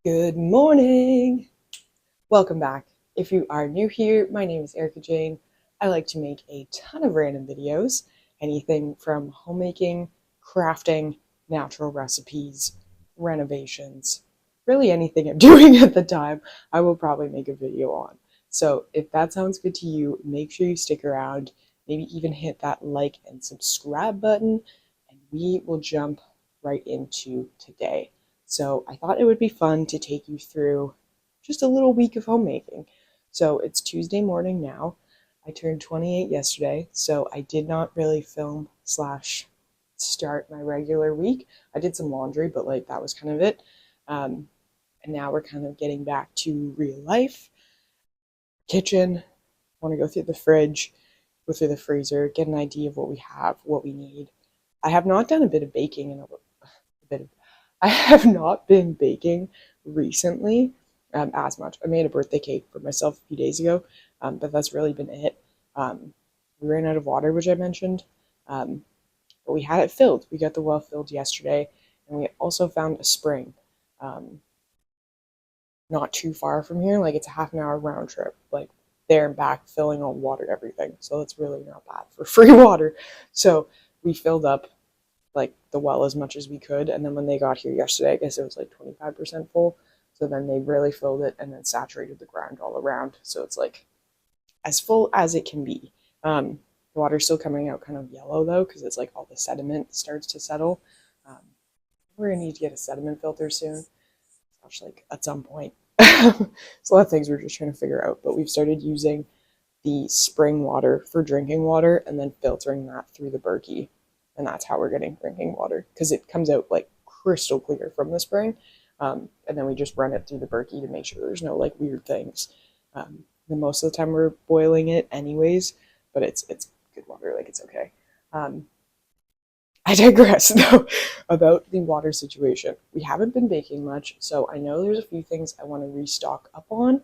Good morning! Welcome back. If you are new here, my name is Erika Jane. I like to make a ton of random videos, anything from homemaking, crafting, natural recipes, renovations, really anything I'm doing at the time, I will probably make a video on. So if that sounds good to you, make sure you stick around, maybe even hit that like and subscribe button, and we will jump right into today. So I thought it would be fun to take you through just a little week of homemaking. So it's Tuesday morning now. I turned 28 yesterday, so I did not really film slash start my regular week. I did some laundry, but like that was kind of it. And now we're kind of getting back to real life. Kitchen, want to go through the fridge, go through the freezer, get an idea of what we have, what we need. I have not done a bit of baking in a bit of I have not been baking recently as much. I made a birthday cake for myself a few days ago, but that's really been it. We ran out of water, which I mentioned, but we had it filled. We got the well filled yesterday, and we also found a spring um, not too far from here. Like it's a half an hour round trip, like there and back, filling all water and everything. So it's really not bad for free water. So we filled up like the well as much as we could, and then when they got here yesterday, I guess it was like 25% full. So then they really filled it and then saturated the ground all around, so it's like as full as it can be. The water's still coming out kind of yellow though, because it's like all the sediment starts to settle. um, we're gonna need to get a sediment filter soon, gosh, like at some point. So a lot of things we're just trying to figure out, but we've started using the spring water for drinking water and then filtering that through the Berkey, and that's how we're getting drinking water, because it comes out like crystal clear from the spring. And then we just run it through the Berkey to make sure there's no like weird things. And most of the time we're boiling it anyways, but it's good water, like it's okay. I digress though about the water situation. We haven't been baking much, so I know there's a few things I want to restock up on.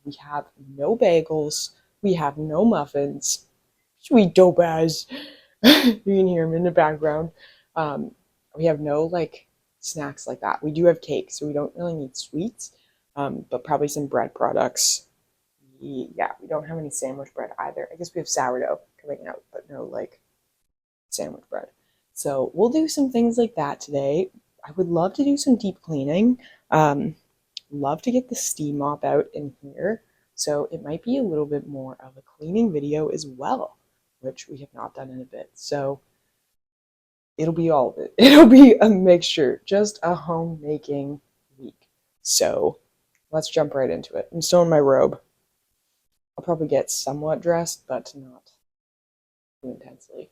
We have no bagels, we have no muffins, sweet dope as you can hear them in the background. Um, we have no like snacks like that. We do have cake, so we don't really need sweets, but probably some bread products. Yeah, we don't have any sandwich bread either. I guess we have sourdough coming out, but no like sandwich bread. So we'll do some things like that today. I would love to do some deep cleaning. Um, Love to get the steam mop out in here. So it might be a little bit more of a cleaning video as well, which we have not done in a bit. So it'll be all of it. It'll be a mixture, just a homemaking week. So let's jump right into it. I'm still in my robe. I'll probably get somewhat dressed, but not too intensely.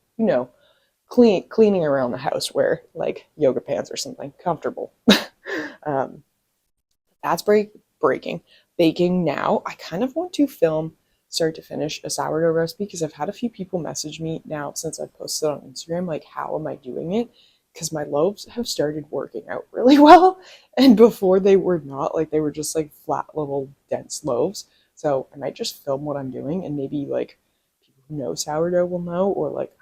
Cleaning around the house, wear like yoga pants or something comfortable. um, that's breaking. Baking now. I kind of want to film start to finish a sourdough recipe, because I've had a few people message me now since I've posted on Instagram, like, how am I doing it? Because my loaves have started working out really well. And before they were not, like they were just like flat little dense loaves. So I might just film what I'm doing, and maybe like people who know sourdough will know, or like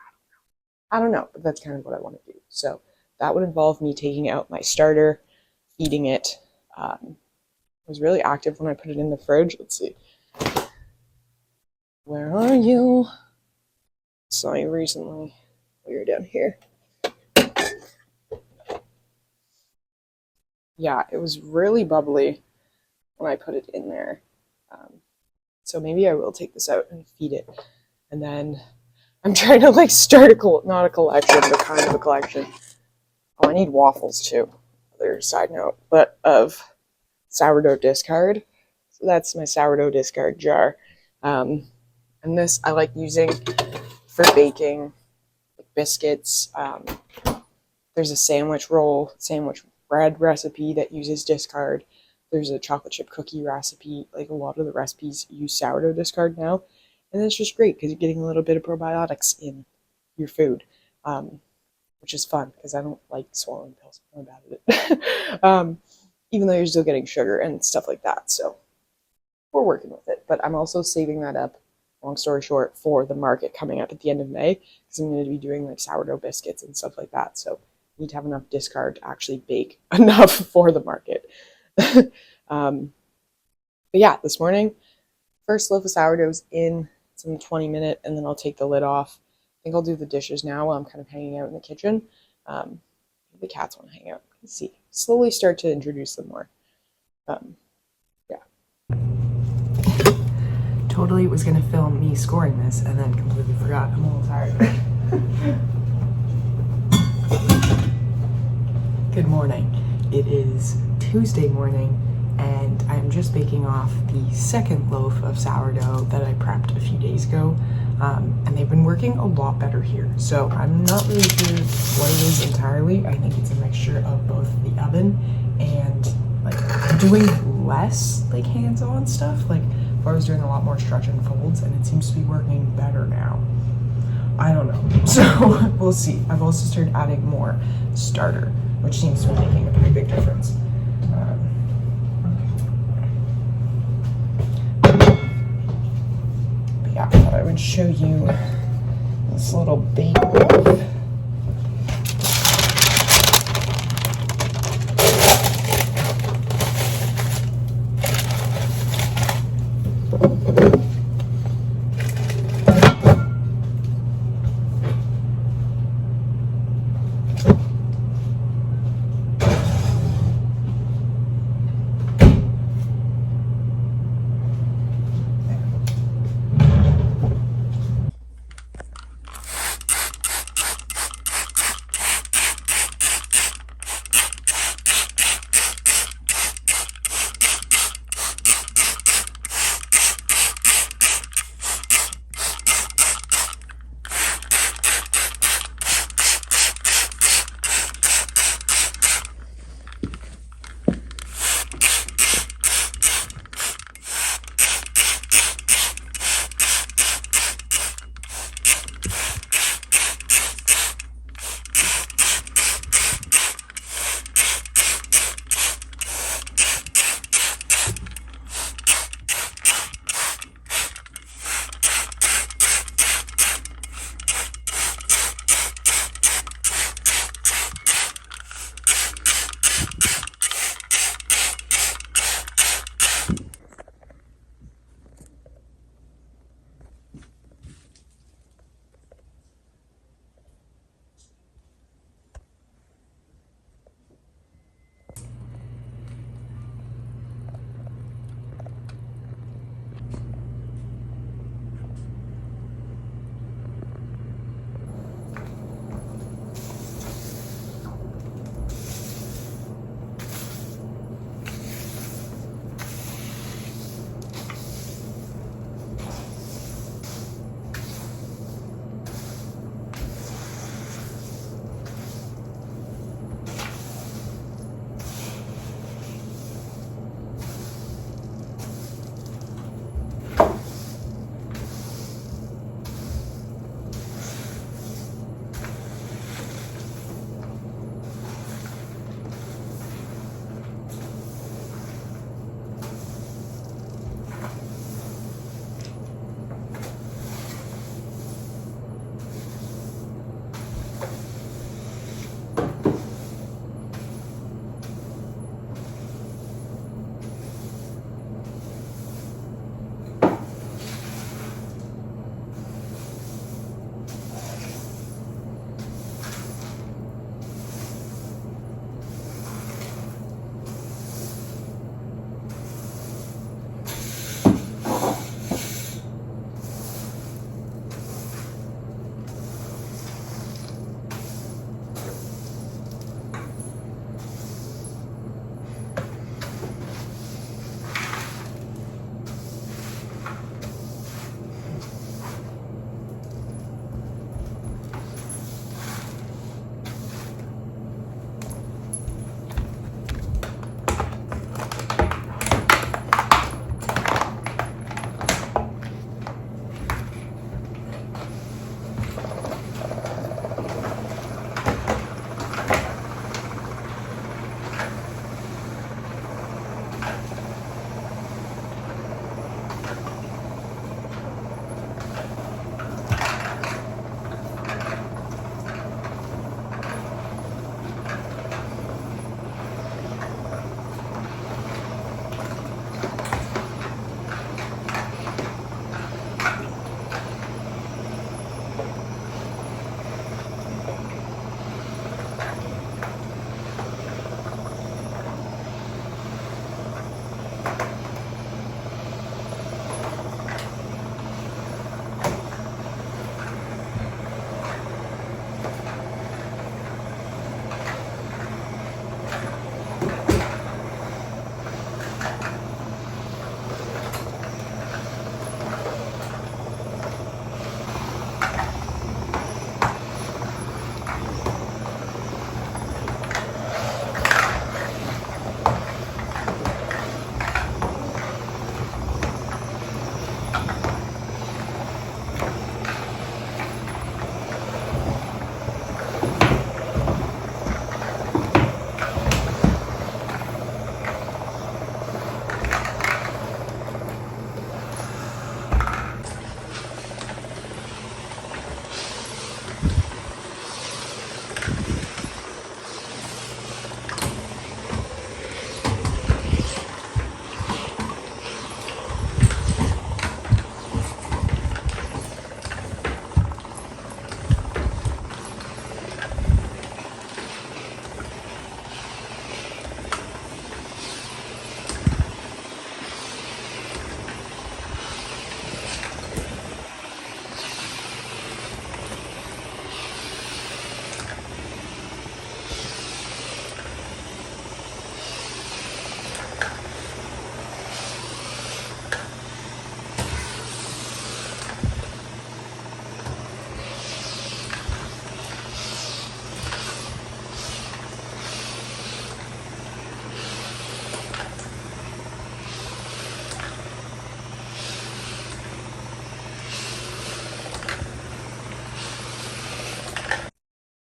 I don't know, but that's kind of what I want to do. So that would involve me taking out my starter, eating it. It was really active when I put it in the fridge. Let's see. Where are you? Saw you recently. Oh, you're down here. Yeah, it was really bubbly when I put it in there. So maybe I will take this out and feed it. And then I'm trying to like start not a collection, but kind of a collection. Oh, I need waffles too. Other side note, but of sourdough discard. So that's my sourdough discard jar. And this I like using for baking like biscuits. There's a sandwich bread recipe that uses discard. There's a chocolate chip cookie recipe. Like a lot of the recipes use sourdough discard now. And it's just great because you're getting a little bit of probiotics in your food, which is fun because I don't like swallowing pills. I'm bad at it. Even though you're still getting sugar and stuff like that. So we're working with it. But I'm also saving that up, long story short, for the market coming up at the end of May, because I'm going to be doing like sourdough biscuits and stuff like that. So I need to have enough discard to actually bake enough for the market. But yeah, this morning, first loaf of sourdough's in. It's in 20 minutes, and then I'll take the lid off. I think I'll do the dishes now while I'm kind of hanging out in the kitchen. The cats want to hang out. Let's see. Slowly start to introduce them more. Yeah. Totally was going to film me scoring this and then completely forgot. I'm a little tired. Good morning. It is Tuesday morning, and I'm just baking off the second loaf of sourdough that I prepped a few days ago, and they've been working a lot better here. So I'm not really sure what it is entirely. I think it's a mixture of both the oven and like doing less like hands-on stuff. Like I was doing a lot more stretch and folds, and it seems to be working better now. I don't know. So we'll see. I've also started adding more starter, which seems to be making a pretty big difference. But yeah, I thought I would show you this little bake off.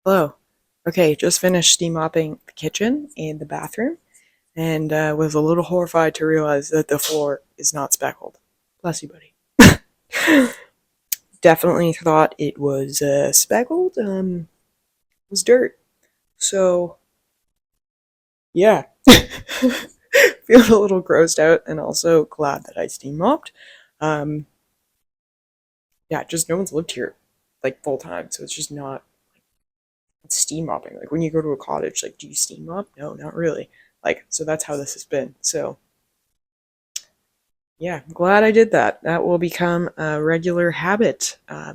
Hello. Okay, just finished steam mopping the kitchen and the bathroom, and was a little horrified to realize that the floor is not speckled. Bless you, buddy. Definitely thought it was speckled. It was dirt. So, yeah. Feeling a little grossed out, and also glad that I steam mopped. Um, yeah, just no one's lived here like full time, so it's just not steam mopping. Like when you go to a cottage, like do you steam mop? No, not really. Like so that's how this has been. So yeah, I'm glad I did that. That will become a regular habit. I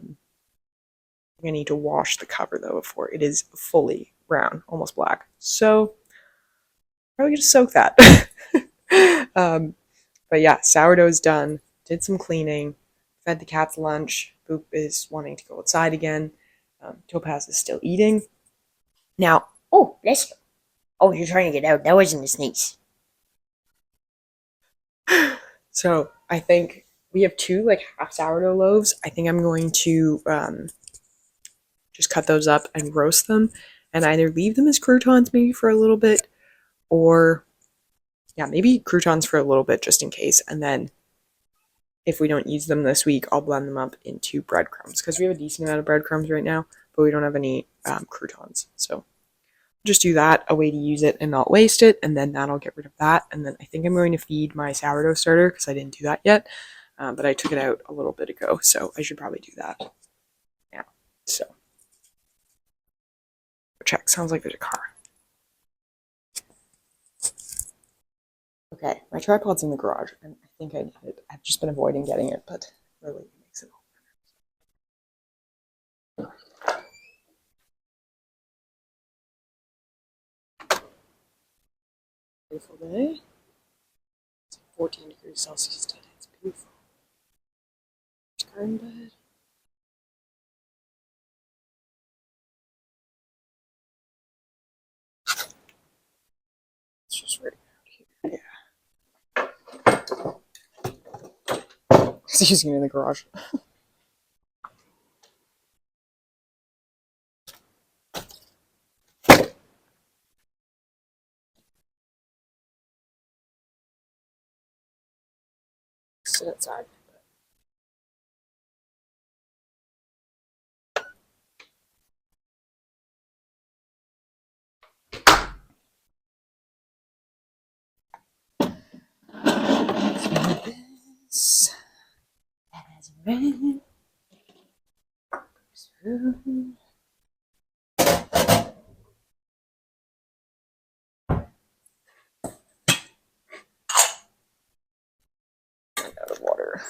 need to wash the cover though before it is fully brown, almost black. So probably just soak that. um, but yeah, sourdough's done. Did some cleaning. Fed the cats lunch. Boop is wanting to go outside again. Topaz is still eating. Now, Oh, bless you. Oh, you're trying to get out. That wasn't a sneeze. so I think we have two like half sourdough loaves. I think I'm going to just cut those up and roast them and either leave them as croutons maybe for a little bit or yeah, maybe croutons for a little bit just in case. And then if we don't use them this week, I'll blend them up into breadcrumbs because we have a decent amount of breadcrumbs right now, but we don't have any croutons. So just do that, a way to use it and not waste it, and then that'll get rid of that. And then I think I'm going to feed my sourdough starter because I didn't do that yet, but I took it out a little bit ago, so I should probably do that now. So check. Sounds like there's a car. Okay, my tripod's in the garage, and I think I need it. I've just been avoiding getting it, but really it makes it all better. Beautiful day. It's 14 degrees Celsius today. It's beautiful. Garden bed. It's just right around here. Yeah. He's using it in the garage. Sit outside. This has been out of water.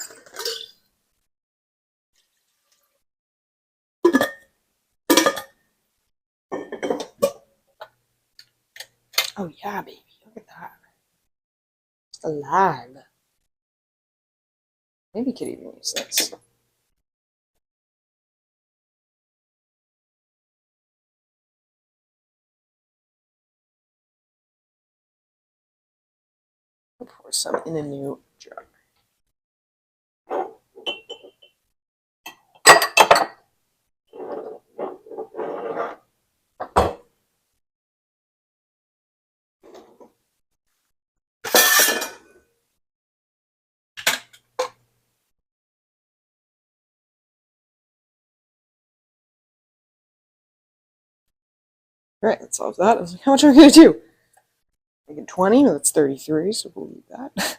Oh yeah, baby, look at that. It's alive. Maybe you could even use this. I'll pour some in a new jug. Alright, that solves that. I was like, how much am I gonna do? Making 20, that's 33, so we'll leave that.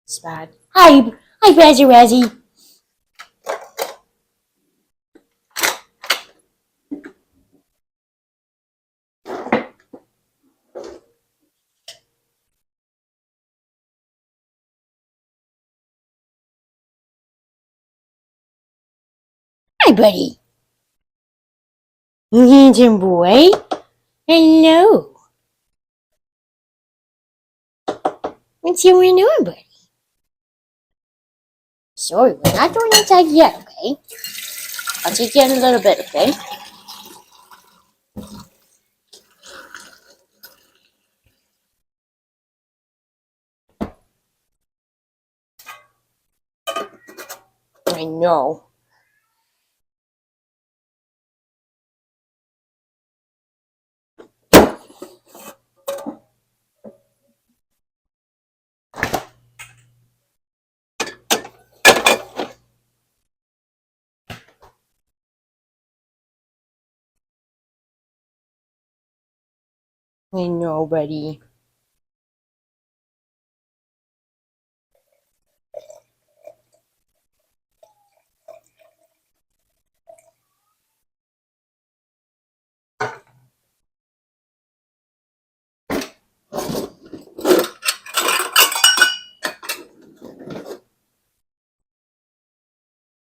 It's bad. Hi, Bazzy Razzy. Hi, buddy. Handsome boy. Hello. What's going on, buddy? Sorry, we're not going inside yet, okay? I'll take you in a little bit, okay? I know. I know, buddy.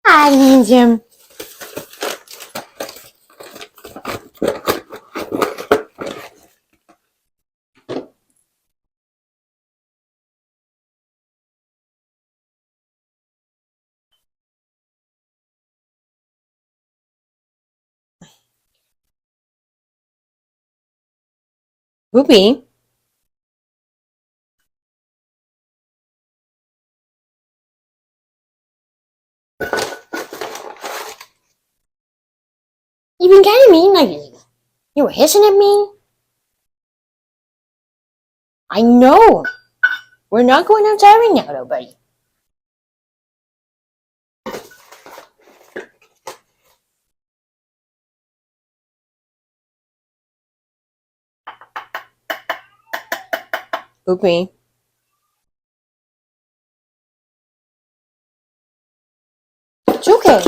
I need him. Whoopee. You've been kind of mean lately. You were hissing at me. I know. We're not going outside right now, though, buddy. Whoopee. It's okay.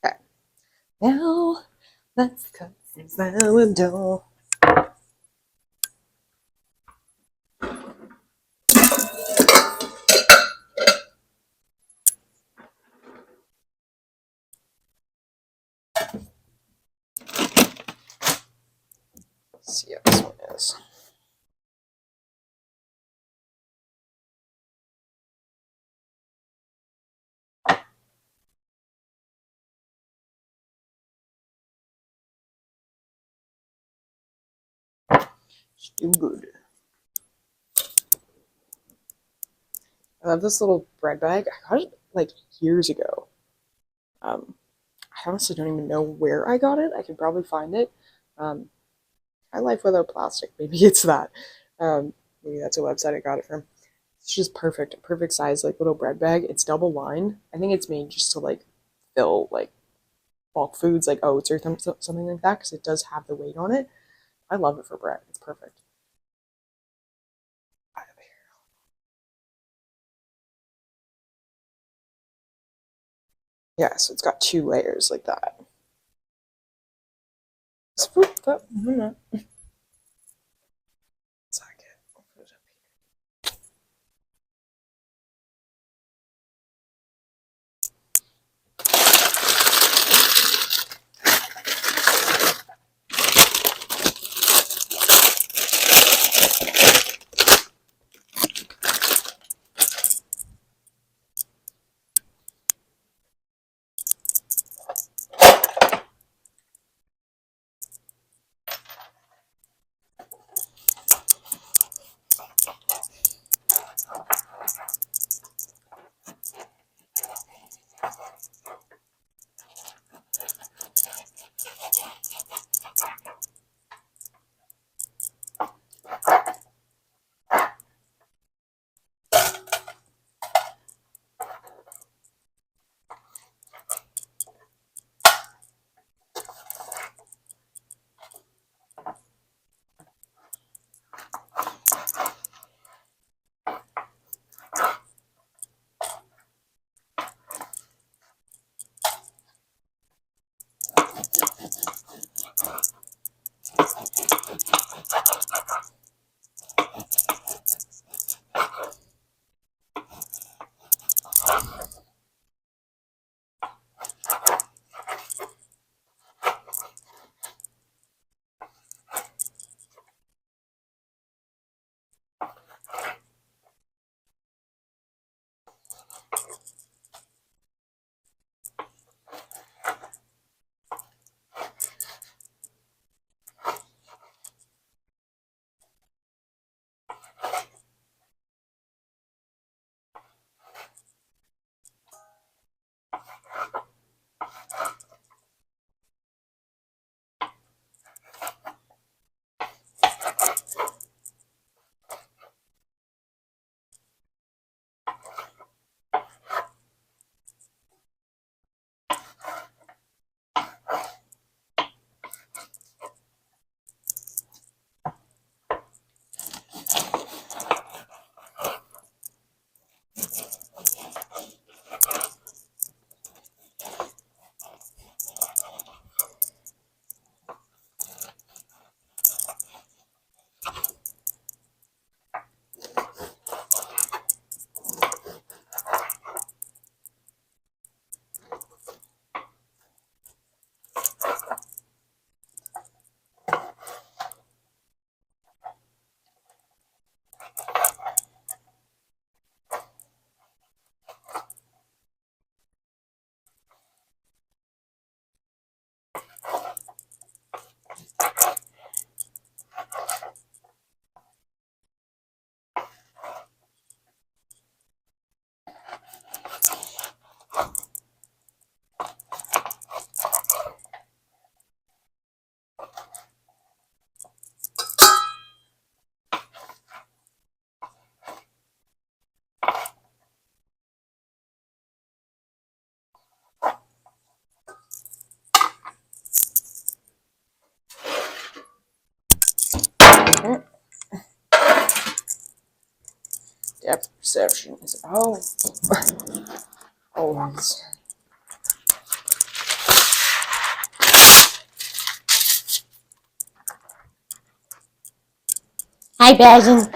Okay. Now, let's cut some sourdough. Let's see how this one is. Still good. I love this little bread bag. I got it like years ago. I honestly don't even know where I got it. I could probably find it. Um, My Life Without Plastic. Maybe it's that. Maybe that's a website I got it from. It's just perfect, perfect size, like little bread bag. It's double lined. I think it's made just to like fill like bulk foods, like oats or something like that, because it does have the weight on it. I love it for bread. It's perfect. Yeah, so it's got two layers like that. Depth perception is always. Hi, Basil.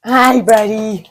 Hi, buddy.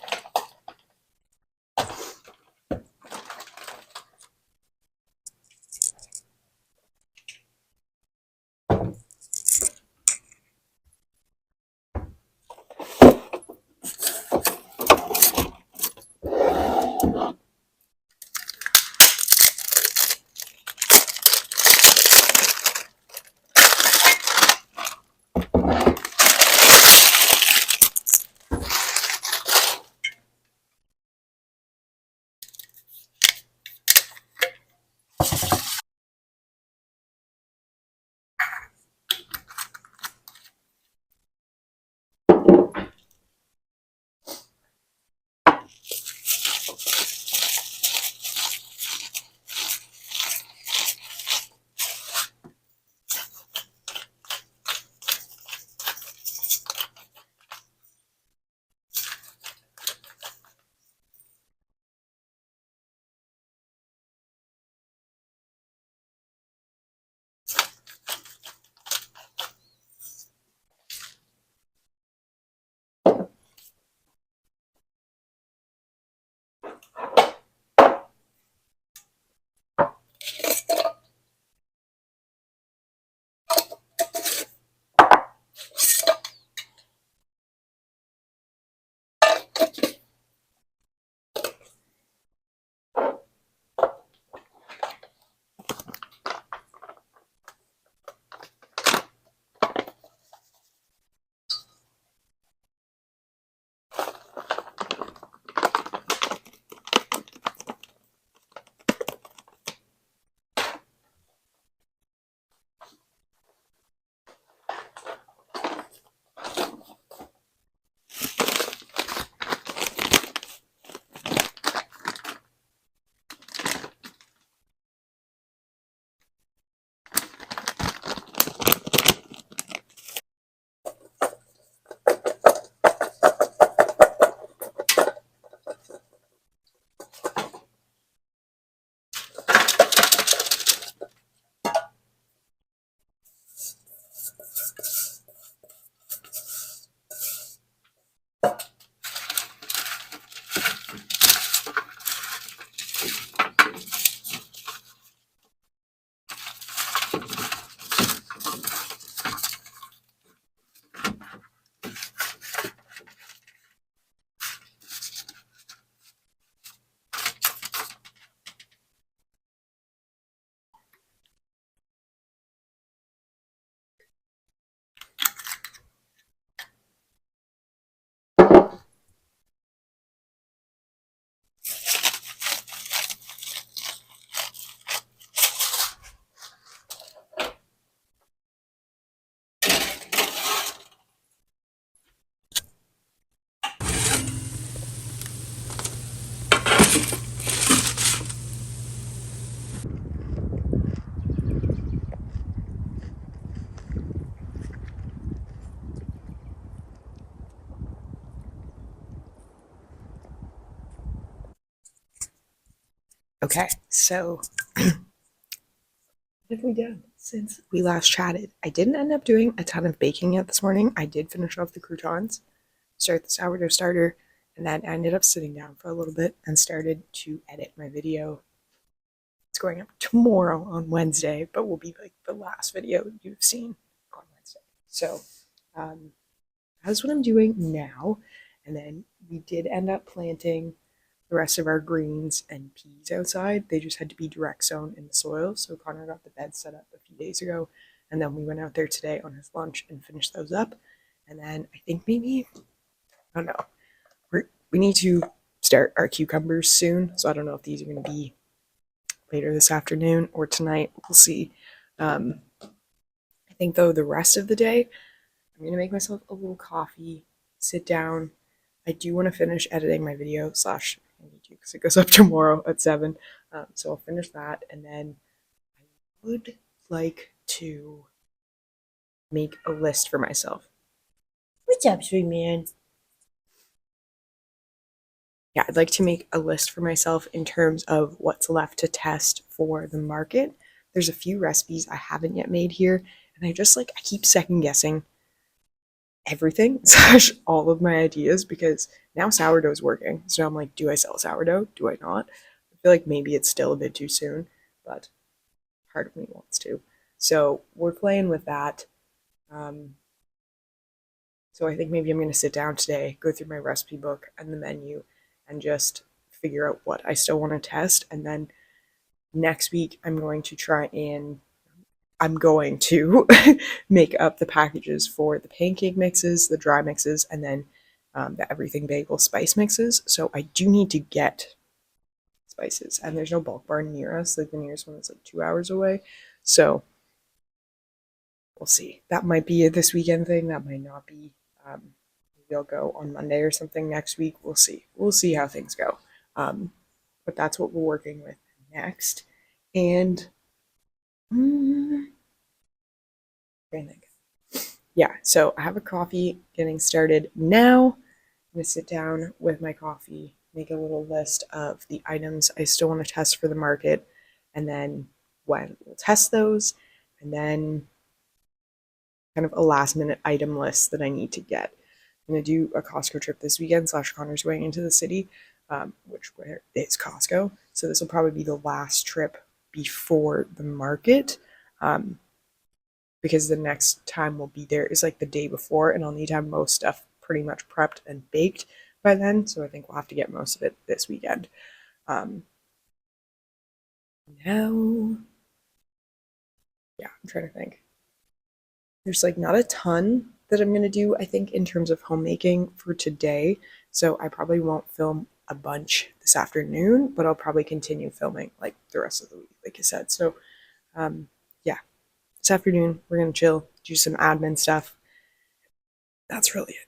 Okay, so what have we done since we last chatted? I didn't end up doing a ton of baking yet this morning. I did finish off the croutons, start the sourdough starter, and then I ended up sitting down for a little bit and started to edit my video. It's going up tomorrow on Wednesday, but will be like the last video you've seen on Wednesday. So that's what I'm doing now. And then we did end up planting the rest of our greens and peas outside. They just had to be direct sown in the soil. So Connor got the bed set up a few days ago. And then we went out there today on his lunch and finished those up. And then I think maybe, I don't know, we need to start our cucumbers soon. So I don't know if these are going to be later this afternoon or tonight. We'll see. I think, though, the rest of the day, I'm going to make myself a little coffee, sit down. I do want to finish editing my video / I need to because it goes up tomorrow at 7. So I'll finish that, and then I would like to make a list for myself. What's up, sweet man? Yeah, I'd like to make a list for myself in terms of what's left to test for the market. There's a few recipes I haven't yet made here, and I keep second guessing everything / all of my ideas because now sourdough is working. So I'm like, do I sell sourdough? Do I not? I feel like maybe it's still a bit too soon, but part of me wants to. So we're playing with that. So I think maybe I'm going to sit down today, go through my recipe book and the menu, and just figure out what I still want to test. And then next week, I'm going to make up the packages for the pancake mixes, the dry mixes, and then the everything bagel spice mixes. So I do need to get spices, and there's no bulk barn near us. Like the nearest one is like 2 hours away. So we'll see. That might be a this weekend thing. That might not be. Maybe I'll go on Monday or something next week. We'll see. We'll see how things go. But that's what we're working with next. And I think. Yeah, so I have a coffee getting started now. I'm going to sit down with my coffee, make a little list of the items I still want to test for the market, and then when we'll test those, and then kind of a last minute item list that I need to get. I'm going to do a Costco trip this weekend / Connor's way into the city, where is Costco. So this will probably be the last trip before the market. Because the next time we'll be there is like the day before, and I'll need to have most stuff pretty much prepped and baked by then. So I think we'll have to get most of it this weekend. Now, yeah, I'm trying to think. There's like not a ton that I'm going to do, I think, in terms of homemaking for today. So I probably won't film a bunch this afternoon, but I'll probably continue filming like the rest of the week, like I said. So, yeah. This afternoon, we're going to chill, do some admin stuff. That's really it.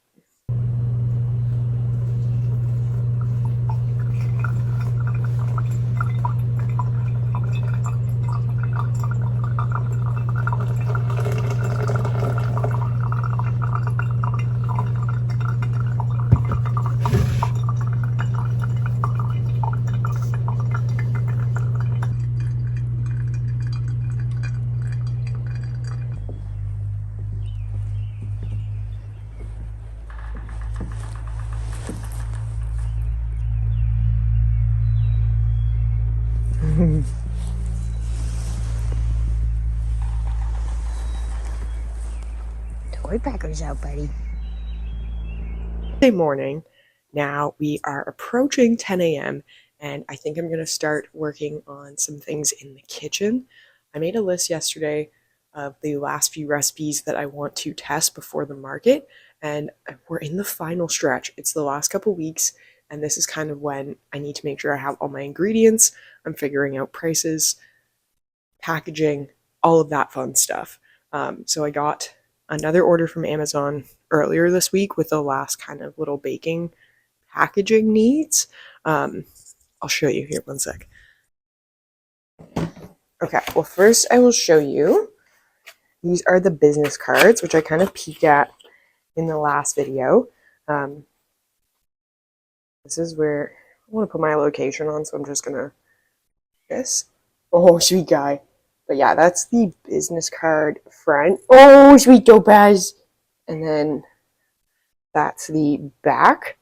Toy packers out, buddy. Monday morning. Now we are approaching 10 a.m. and I think I'm going to start working on some things in the kitchen. I made a list yesterday of the last few recipes that I want to test before the market, and we're in the final stretch. It's the last couple weeks, and this is kind of when I need to make sure I have all my ingredients. I'm figuring out prices, packaging, all of that fun stuff. So I got another order from Amazon earlier this week with the last kind of little baking packaging needs. I'll show you here, one sec. Okay, well, first I will show you. These are the business cards, which I kind of peeked at in the last video. This is where I want to put my location on, so I'm just going to Yes. Oh, sweet guy. But yeah, that's the business card front. Oh, sweet topaz. And then that's the back.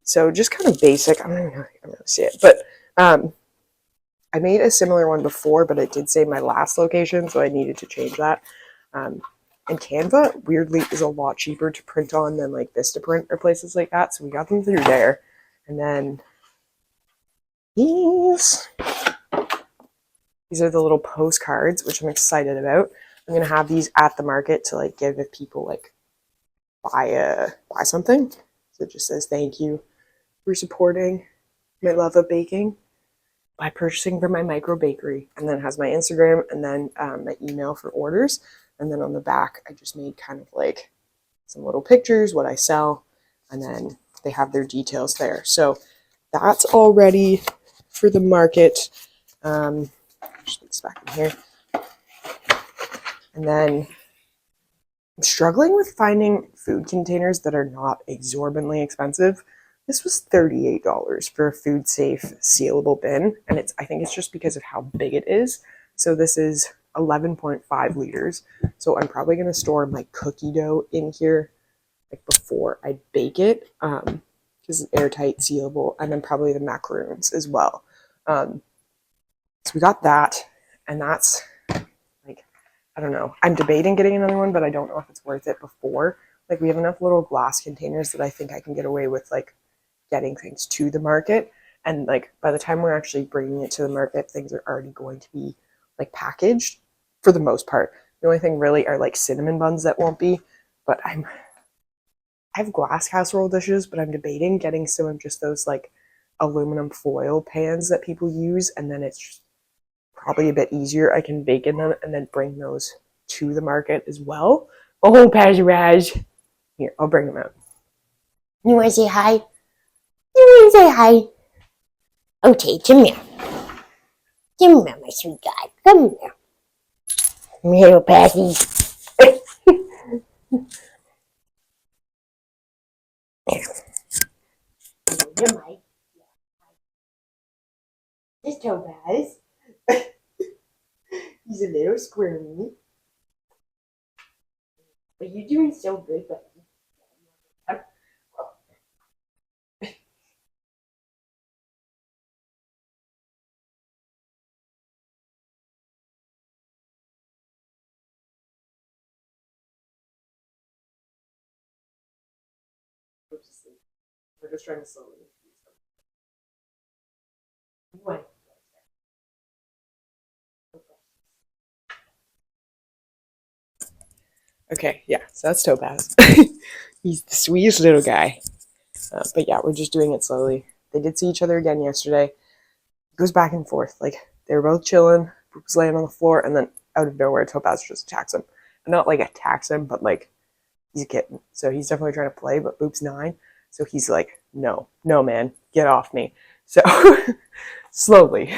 So just kind of basic. I don't even know if you can really see it. But I made a similar one before, but it did say my last location, so I needed to change that. And Canva, weirdly, is a lot cheaper to print on than like Vistaprint or places like that. So we got them through there. And then these are the little postcards, which I'm excited about. I'm gonna have these at the market to like give if people like buy something. So it just says thank you for supporting my love of baking by purchasing from my micro bakery, and then it has my Instagram and then my email for orders. And then on the back, I just made kind of like some little pictures, what I sell, and then they have their details there. So that's all ready for the market. Just put this back in here. And then I'm struggling with finding food containers that are not exorbitantly expensive. This was $38 for a food safe sealable bin, and I think it's just because of how big it is. So this is 11.5 liters. So I'm probably going to store my cookie dough in here like before I bake it, because it's airtight, sealable, and then probably the macaroons as well. So we got that, and that's like, I don't know. I'm debating getting another one, but I don't know if it's worth it before. Like we have enough little glass containers that I think I can get away with like getting things to the market. And like by the time we're actually bringing it to the market, things are already going to be like packaged for the most part. The only thing really are like cinnamon buns that won't be, but I have glass casserole dishes, but I'm debating getting some of just those like aluminum foil pans that people use, and then it's just probably a bit easier. I can bake in them and then bring those to the market as well. Oh, Pazuraj. Here, I'll bring them out. You want to say hi? You want to say hi? Okay, come here. Come here, my sweet guy. Come here. Come here, Patty. Come on. This Topaz. He's a little squirmy. But you're doing so good, buddy. We're just trying to slowly introduce them. What? Okay, yeah, so that's Topaz. He's the sweetest little guy. But yeah, we're just doing it slowly. They did see each other again yesterday. It goes back and forth. Like, they were both chilling. Boop was laying on the floor, and then out of nowhere, Topaz just attacks him. And not like attacks him, but like, he's a kitten. So he's definitely trying to play, but Boop's 9. So he's like, no, man, get off me. So, slowly.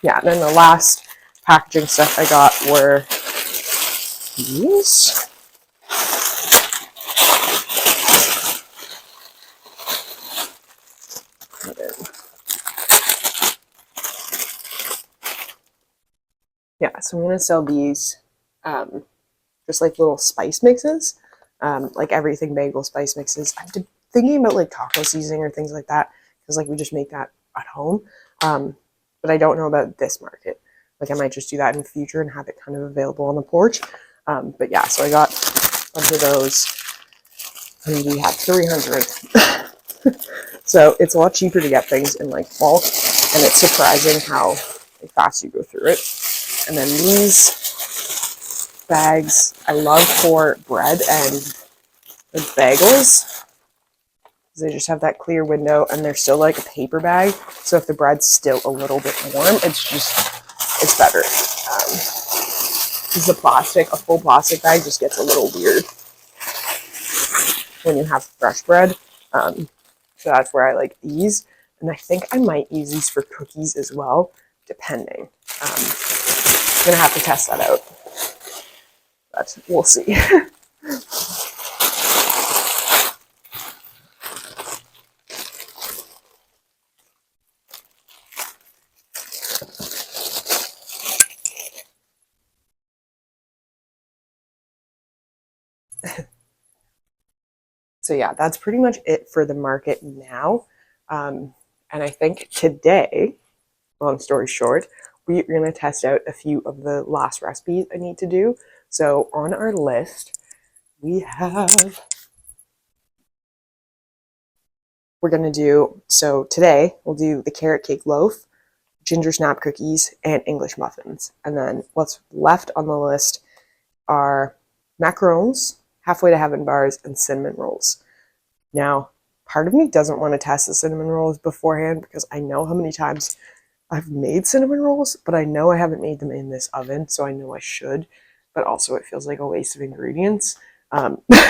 Yeah, and then the last packaging stuff I got were these. Yeah, so I'm going to sell these just like little spice mixes, like everything bagel spice mixes. I'm thinking about like taco seasoning or things like that, because like we just make that at home. But I don't know about this market. Like I might just do that in the future and have it kind of available on the porch. But yeah, so I got a bunch of those, and we had 300. So it's a lot cheaper to get things in like bulk, and it's surprising how fast you go through it. And then these bags I love for bread and the bagels. They just have that clear window, and they're still like a paper bag. So if the bread's still a little bit warm, it's better. Because the plastic, a full plastic bag just gets a little weird when you have fresh bread. So that's where I like these. And I think I might use these for cookies as well, depending. I'm going to have to test that out, but we'll see. So yeah, that's pretty much it for the market now. And I think today, long story short, we're going to test out a few of the last recipes I need to do. So on our list, we're going to do, so today we'll do the carrot cake loaf, ginger snap cookies, and English muffins. And then what's left on the list are macarons, halfway to heaven bars, and cinnamon rolls. Now, part of me doesn't want to test the cinnamon rolls beforehand because I know how many times I've made cinnamon rolls, but I know I haven't made them in this oven, so I know I should. But also it feels like a waste of ingredients.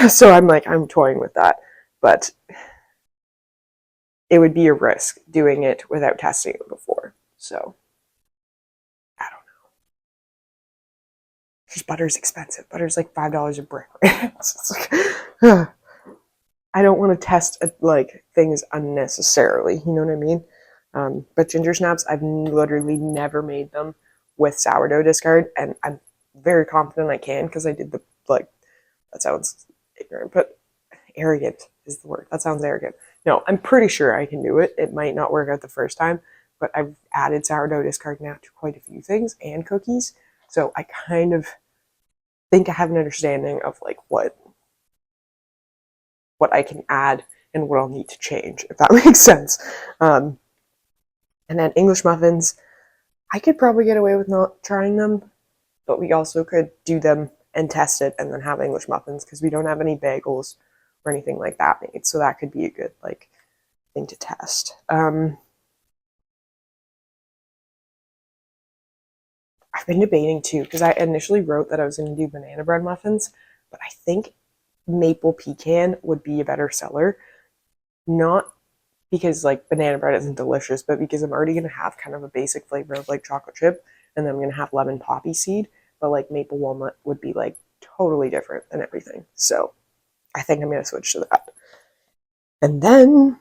So I'm toying with that. But it would be a risk doing it without testing it before. So, I don't know. Because butter's expensive. Butter's like $5 a brick. Right? It's like, I don't want to test like things unnecessarily. You know what I mean? But ginger snaps, I've literally never made them with sourdough discard, and I'm very confident I can because I did the that sounds ignorant, but arrogant is the word. That sounds arrogant. No, I'm pretty sure I can do it. It might not work out the first time, but I've added sourdough discard now to quite a few things and cookies, so I kind of think I have an understanding of like what I can add and what I'll need to change, if that makes sense. And then English muffins, I could probably get away with not trying them, but we also could do them and test it and then have English muffins because we don't have any bagels or anything like that made. So that could be a good thing to test. I've been debating too because I initially wrote that I was going to do banana bread muffins, but I think maple pecan would be a better seller. Not because banana bread isn't delicious, but because I'm already going to have kind of a basic flavor of chocolate chip, and then I'm going to have lemon poppy seed, but maple walnut would be totally different than everything. So I think I'm going to switch to that. And then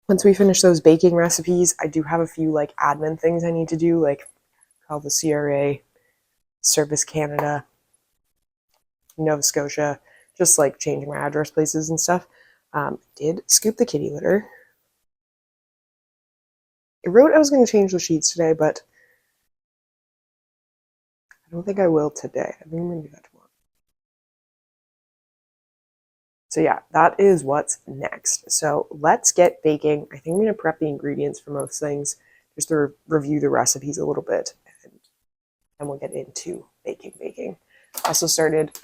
once we finish those baking recipes, I do have a few admin things I need to do, call the CRA, Service Canada, Nova Scotia, just changing my address places and stuff. Did scoop the kitty litter. I wrote I was going to change the sheets today, but I don't think I will today. I think I'm going to do that tomorrow. So yeah, that is what's next. So let's get baking. I think I'm going to prep the ingredients for most things, just to review the recipes a little bit, and then we'll get into baking. I also started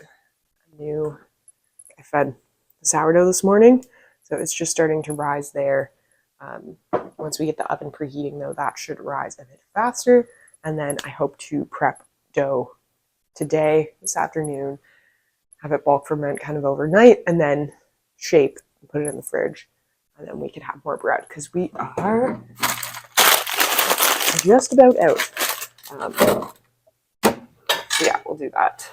I fed the sourdough this morning, so it's just starting to rise there. Once we get the oven preheating though, that should rise a bit faster. And then I hope to prep dough today, this afternoon, have it bulk ferment kind of overnight, and then shape and put it in the fridge. And then we can have more bread because we are just about out. So yeah, we'll do that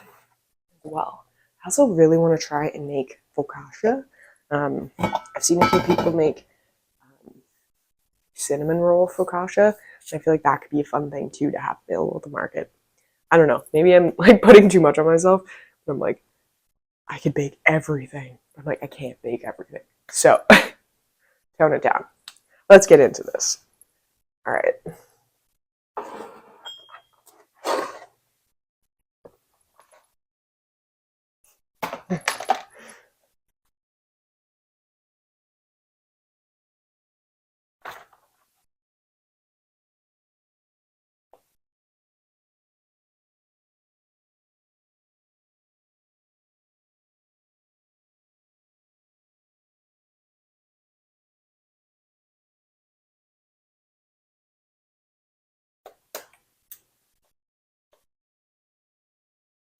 as well. I also really want to try and make focaccia. I've seen a few people make cinnamon roll focaccia. I feel like that could be a fun thing too to have available at the market. I don't know. Maybe I'm putting too much on myself. But I'm I could bake everything. I'm I can't bake everything. So tone it down. Let's get into this. All right.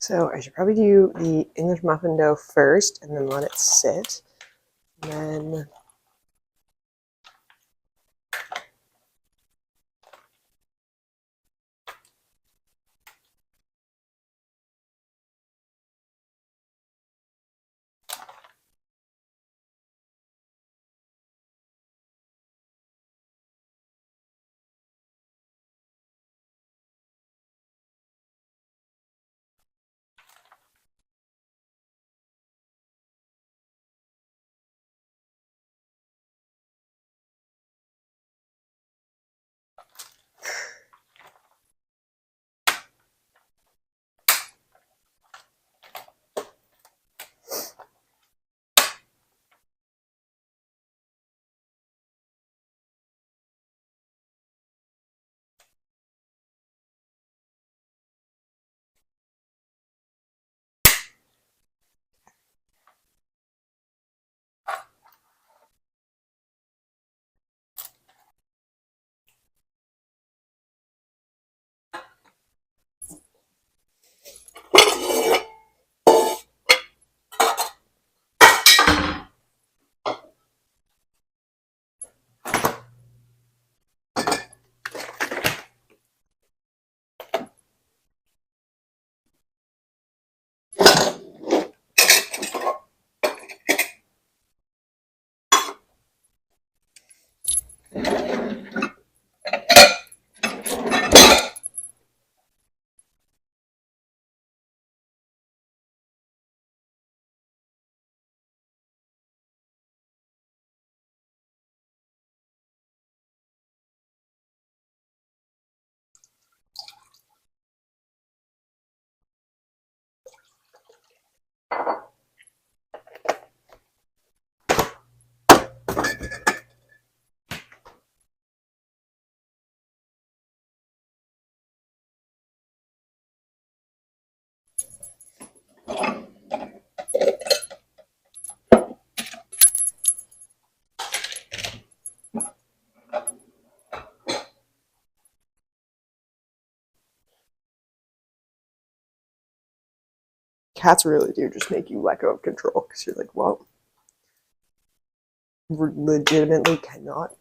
So I should probably do the English muffin dough first and then let it sit. And then cats really do just make you let go of control because you're like, well, legitimately cannot.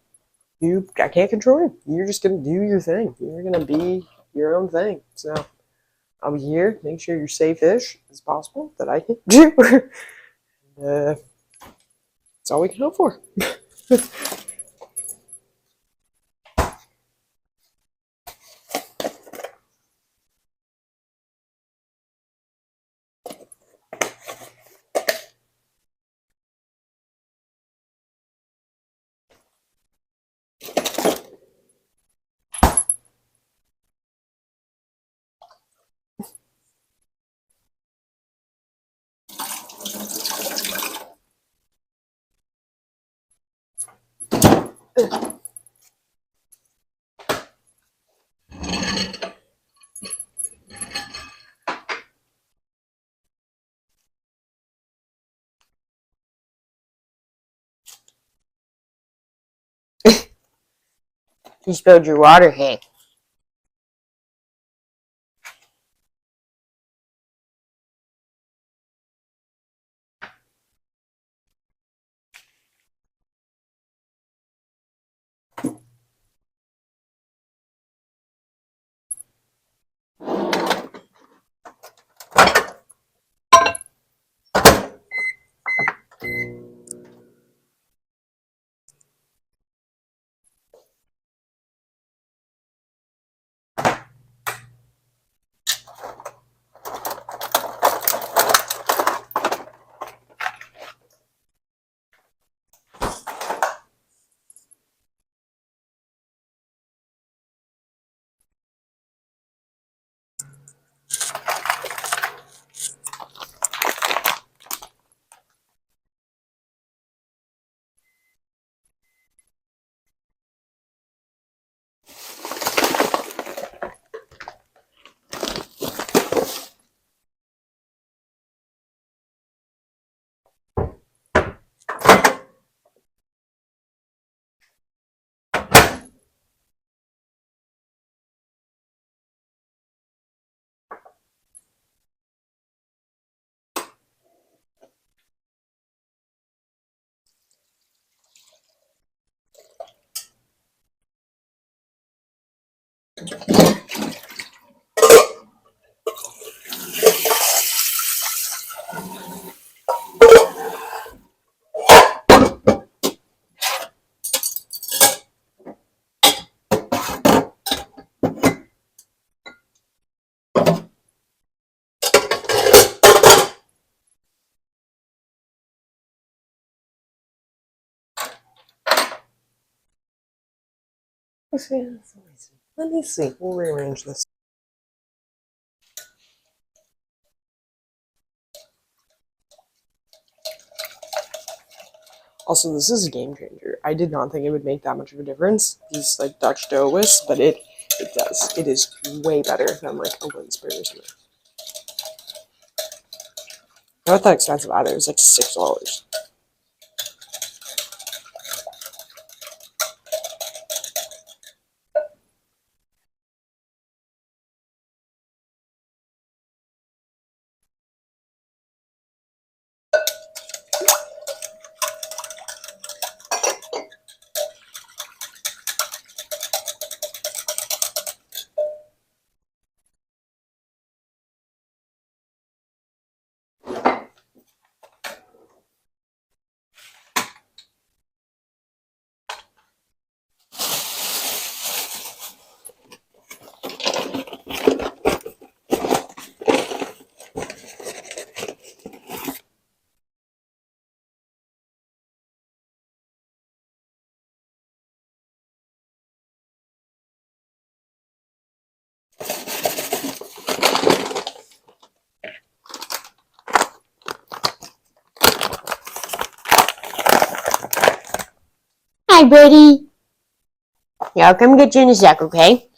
I can't control you. You're just gonna do your thing. You're gonna be your own thing. So I'll be here, make sure you're safe-ish as possible that I can do. That's all we can hope for. You spilled your water, hey? Let me see. We'll rearrange this. Also, this is a game changer. I did not think it would make that much of a difference. These like Dutch dough whisk, but it does. It is way better than like a wooden spoon or something. Not that expensive either. It's like $6. Hi, buddy. Yeah, I'll come get you in a sec, okay?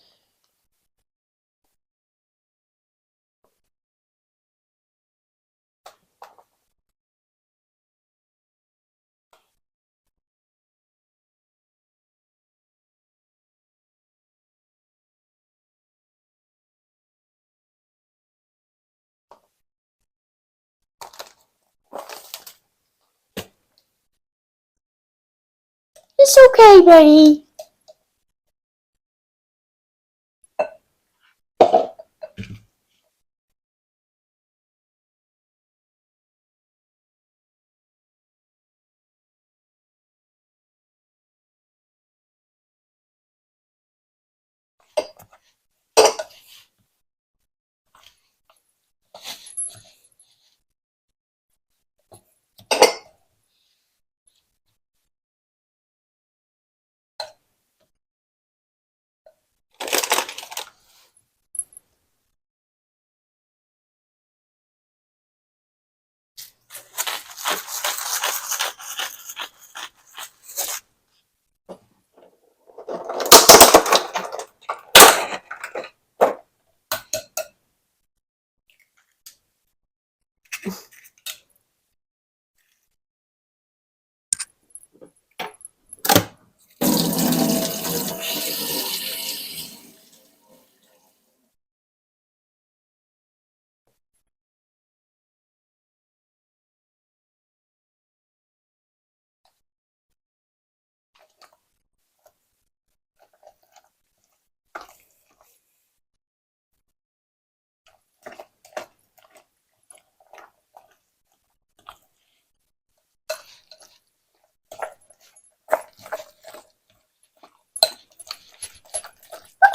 It's okay, buddy.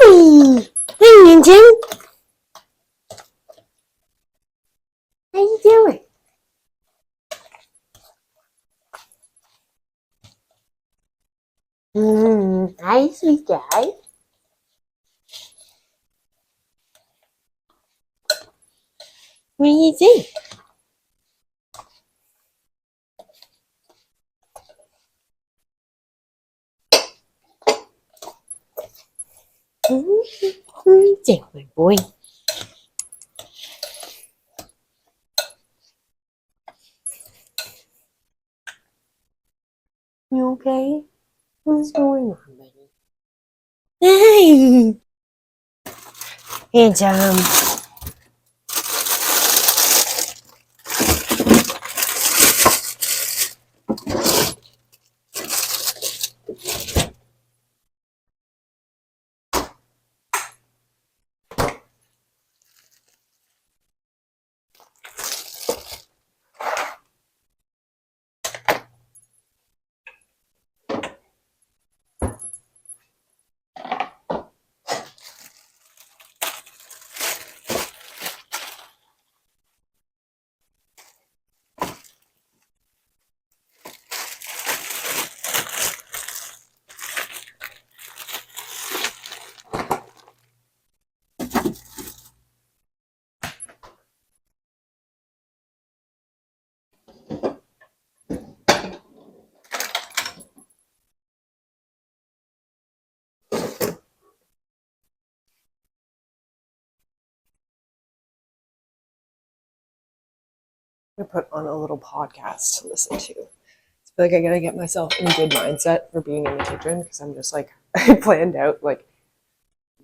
Hey, hey, Ninja. How you doing? Hi, sweet guy. What do you think? What do you think, my boy? You okay? What's going on, buddy? Hey, handsome. I put on a little podcast to listen to. I feel like I gotta get myself in a good mindset for being in the kitchen because I'm just like I planned out like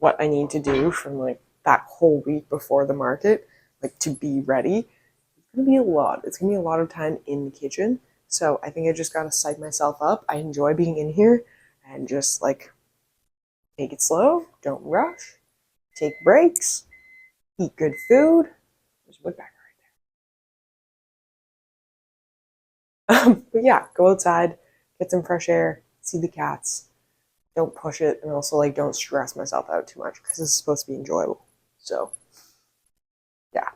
what I need to do from like that whole week before the market, like to be ready. It's gonna be a lot. It's gonna be a lot of time in the kitchen. So I think I just gotta psych myself up. I enjoy being in here and just like take it slow, don't rush, take breaks, eat good food. There's woodpecker right there. But yeah, go outside, get some fresh air, see the cats. Don't push it, and also like don't stress myself out too much because it's supposed to be enjoyable. So yeah,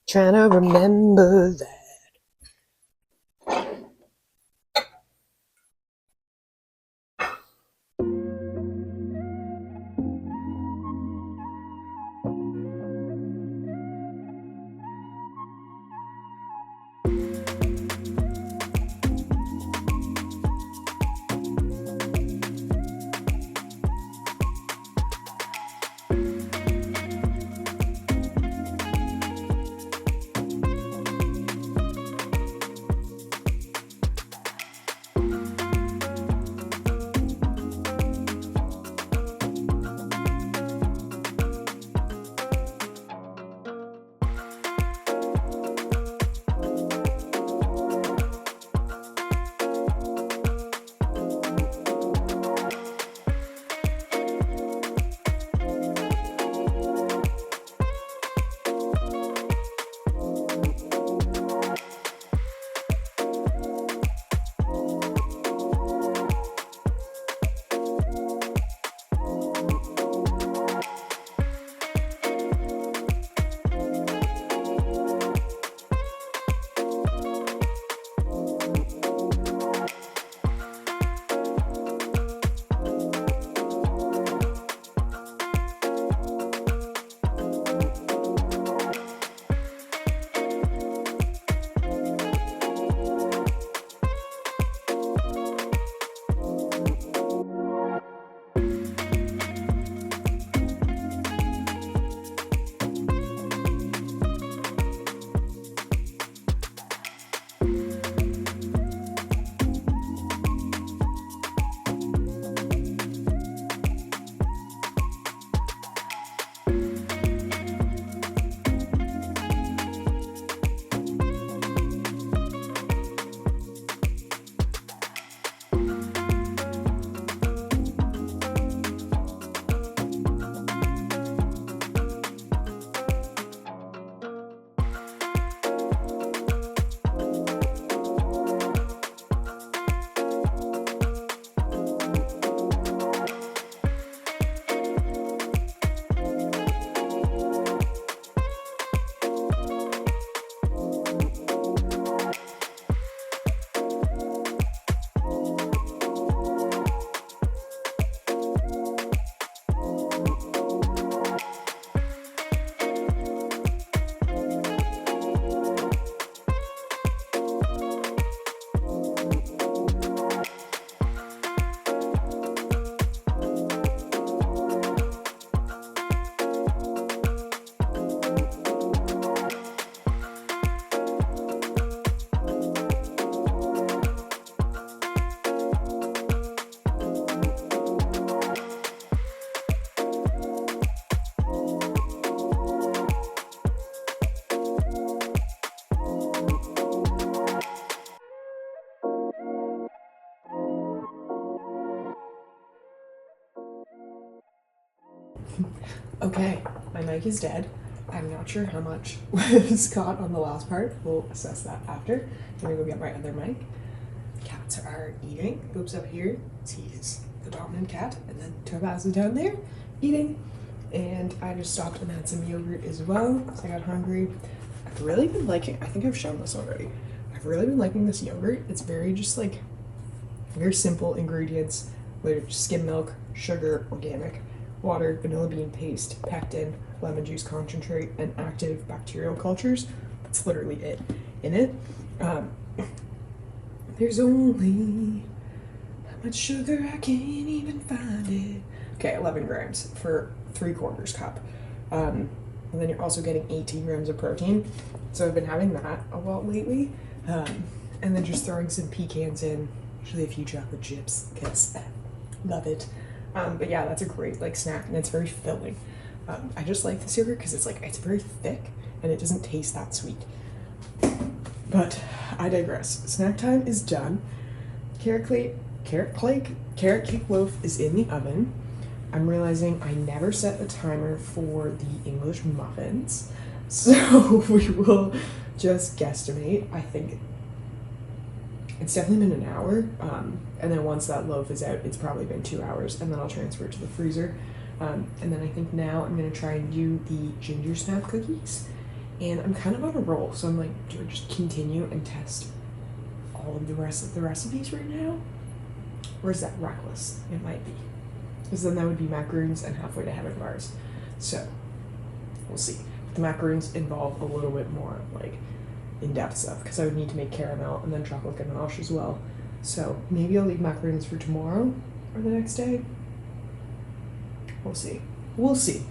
trying to remember that. Okay, my mic is dead. I'm not sure how much was caught on the last part. We'll assess that after. I'm gonna go get my other mic. Cats are eating. Boop's up here. He is the dominant cat, and then Topaz is down there eating. And I just stopped and had some yogurt as well because I got hungry. I've really been liking, I think I've shown this already. I've really been liking this yogurt. It's very just like, very simple ingredients. With skim milk, sugar, organic, water, vanilla bean paste, pectin, lemon juice concentrate, and active bacterial cultures. That's literally it in it. There's only how much sugar I can't even find it. Okay, 11 grams for 3/4 cup. And then you're also getting 18 grams of protein. So I've been having that a lot lately. And then just throwing some pecans in, usually a few chocolate chips, because love it. But yeah, that's a great like snack, and it's very filling. I just like this yogurt because it's very thick and it doesn't taste that sweet. But I digress. Snack time is done. Carrot cake loaf is in the oven. I'm realizing I never set a timer for the English muffins, so we will just guesstimate. I think it's definitely been an hour, and then once that loaf is out, it's probably been 2 hours, and then I'll transfer it to the freezer. And then I think now I'm gonna try and do the ginger snap cookies, and I'm kind of on a roll, so I'm like, do I just continue and test all of the rest of the recipes right now, or is that reckless? It might be, because then that would be macaroons and halfway to heaven bars. So we'll see. The macaroons involve a little bit more like in-depth stuff because I would need to make caramel and then chocolate ganache as well. So maybe I'll leave macaroons for tomorrow or the next day. We'll see. We'll see.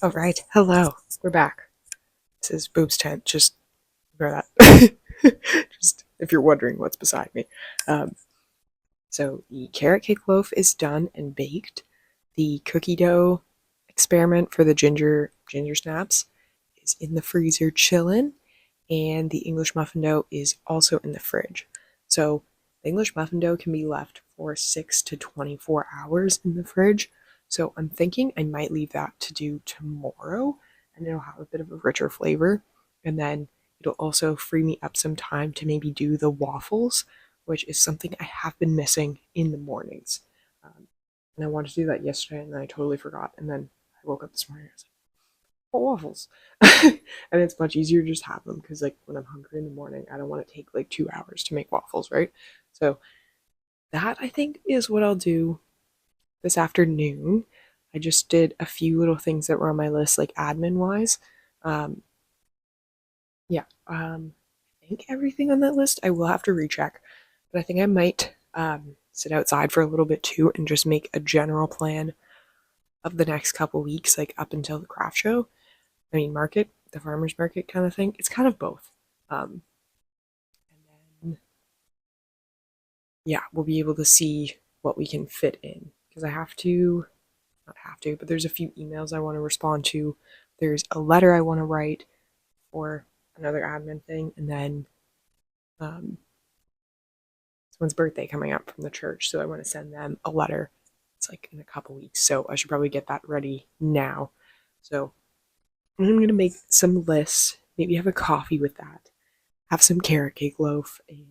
All right, hello, we're back. This is Boob's tent. Just ignore that. Just if you're wondering what's beside me. So the carrot cake loaf is done and baked. The cookie dough experiment for the ginger snaps is in the freezer chilling, and the English muffin dough is also in the fridge. So the English muffin dough can be left for 6 to 24 hours in the fridge. So I'm thinking I might leave that to do tomorrow, and it'll have a bit of a richer flavor. And then it'll also free me up some time to maybe do the waffles, which is something I have been missing in the mornings. And I wanted to do that yesterday, and then I totally forgot. And then I woke up this morning and I was like, oh, waffles. And it's much easier to just have them because, like, when I'm hungry in the morning, I don't want to take like 2 hours to make waffles, right? So that I think is what I'll do this afternoon. I just did a few little things that were on my list, like admin wise. I think everything on that list I will have to recheck, but I think I might sit outside for a little bit too and just make a general plan of the next couple weeks, like up until the craft show. I mean, market, the farmer's market kind of thing. It's kind of both. And then yeah, we'll be able to see what we can fit in, because I have to, not have to, but there's a few emails I want to respond to. There's a letter I want to write for another admin thing, and then someone's birthday coming up from the church, so I want to send them a letter. It's like in a couple weeks, so I should probably get that ready now. So I'm going to make some lists, maybe have a coffee with that, have some carrot cake loaf, and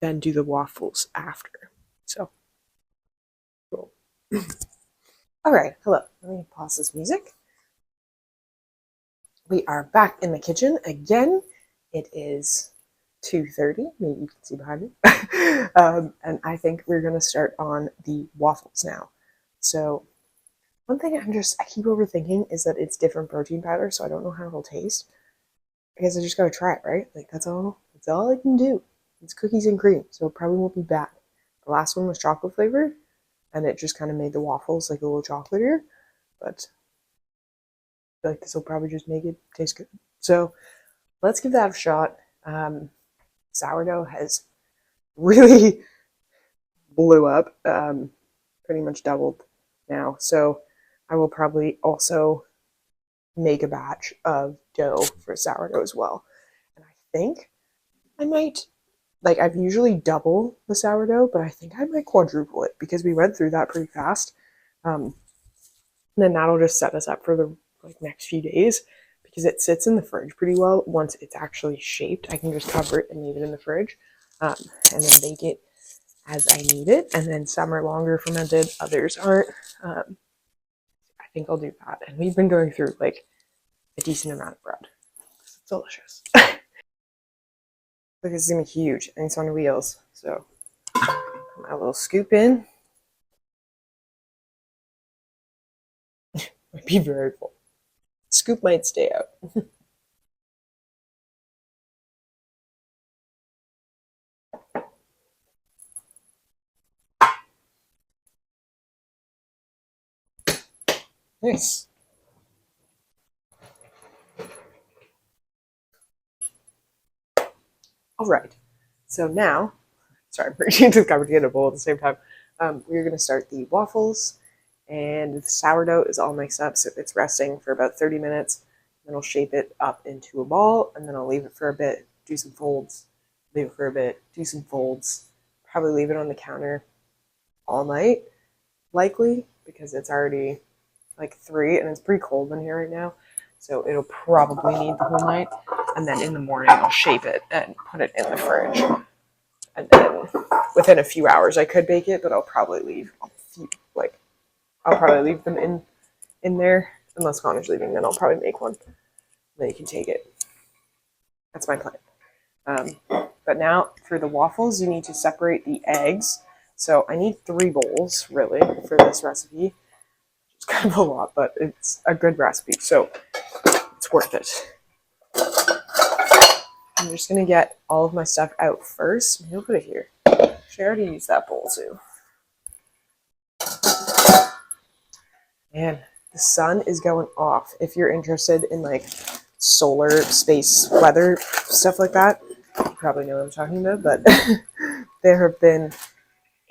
then do the waffles after. So, cool. All right, hello. Let me pause this music. We are back in the kitchen again. It is 2:30. Maybe you can see behind me. And I think we're going to start on the waffles now. So one thing I keep overthinking is that it's different protein powder, so I don't know how it'll taste. I guess I just gotta try it, right? Like that's all I can do. It's cookies and cream, so it probably won't be bad. The last one was chocolate flavored, and it just kind of made the waffles like a little chocolatier, but I feel like this will probably just make it taste good. So let's give that a shot. Sourdough has really blew up, pretty much doubled now. So I will probably also make a batch of dough for sourdough as well. And I think I might, like, I've usually double the sourdough, but I think I might quadruple it because we went through that pretty fast. And then that'll just set us up for the next few days because it sits in the fridge pretty well. Once it's actually shaped, I can just cover it and leave it in the fridge, and then bake it as I need it. And then some are longer fermented, others aren't. I think I'll do that. And we've been going through like a decent amount of bread. It's delicious. Look, it's gonna be huge, and it's on wheels. So put my little scoop in. Might be very full. Scoop might stay out. Nice. All right. So now, sorry, I'm reaching to the cupboard to get a bowl at the same time. We're going to start the waffles, and the sourdough is all mixed up, so it's resting for about 30 minutes. Then I'll shape it up into a ball, and then I'll leave it for a bit, do some folds, leave it for a bit, do some folds, probably leave it on the counter all night, likely, because it's already like 3 and it's pretty cold in here right now. So it'll probably need the whole night. And then in the morning, I'll shape it and put it in the fridge. And then within a few hours, I could bake it, but I'll probably leave them in there. Unless Connor's leaving, then I'll probably make one. Then you can take it. That's my plan. But now for the waffles, you need to separate the eggs. So I need 3 bowls, really, for this recipe. It's kind of a lot, but it's a good recipe, so it's worth it. I'm just going to get all of my stuff out first. Maybe I'll put it here. She already used that bowl, too. Man, the sun is going off. If you're interested in, like, solar, space, weather, stuff like that, you probably know what I'm talking about, but there have been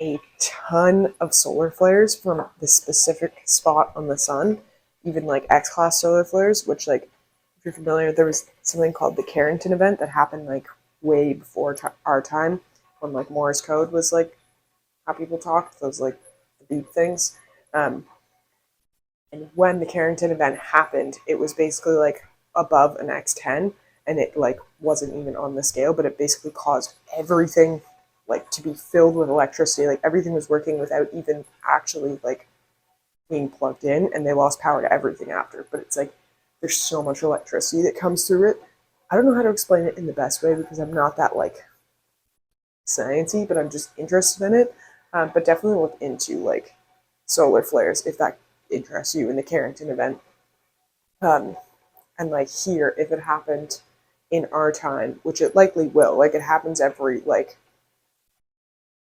a ton of solar flares from the specific spot on the sun, even like X-class solar flares, which, like, if you're familiar, there was something called the Carrington event that happened like way before our time, when like Morse code was like how people talked, those like the beep things. And when the Carrington event happened, it was basically like above an X10, and it like wasn't even on the scale, but it basically caused everything like to be filled with electricity. Like everything was working without even actually like being plugged in, and they lost power to everything after. But it's like there's so much electricity that comes through it. I don't know how to explain it in the best way because I'm not that like sciencey, but I'm just interested in it. But definitely look into like solar flares if that interests you in the Carrington event. And like here, if it happened in our time, which it likely will, like it happens every like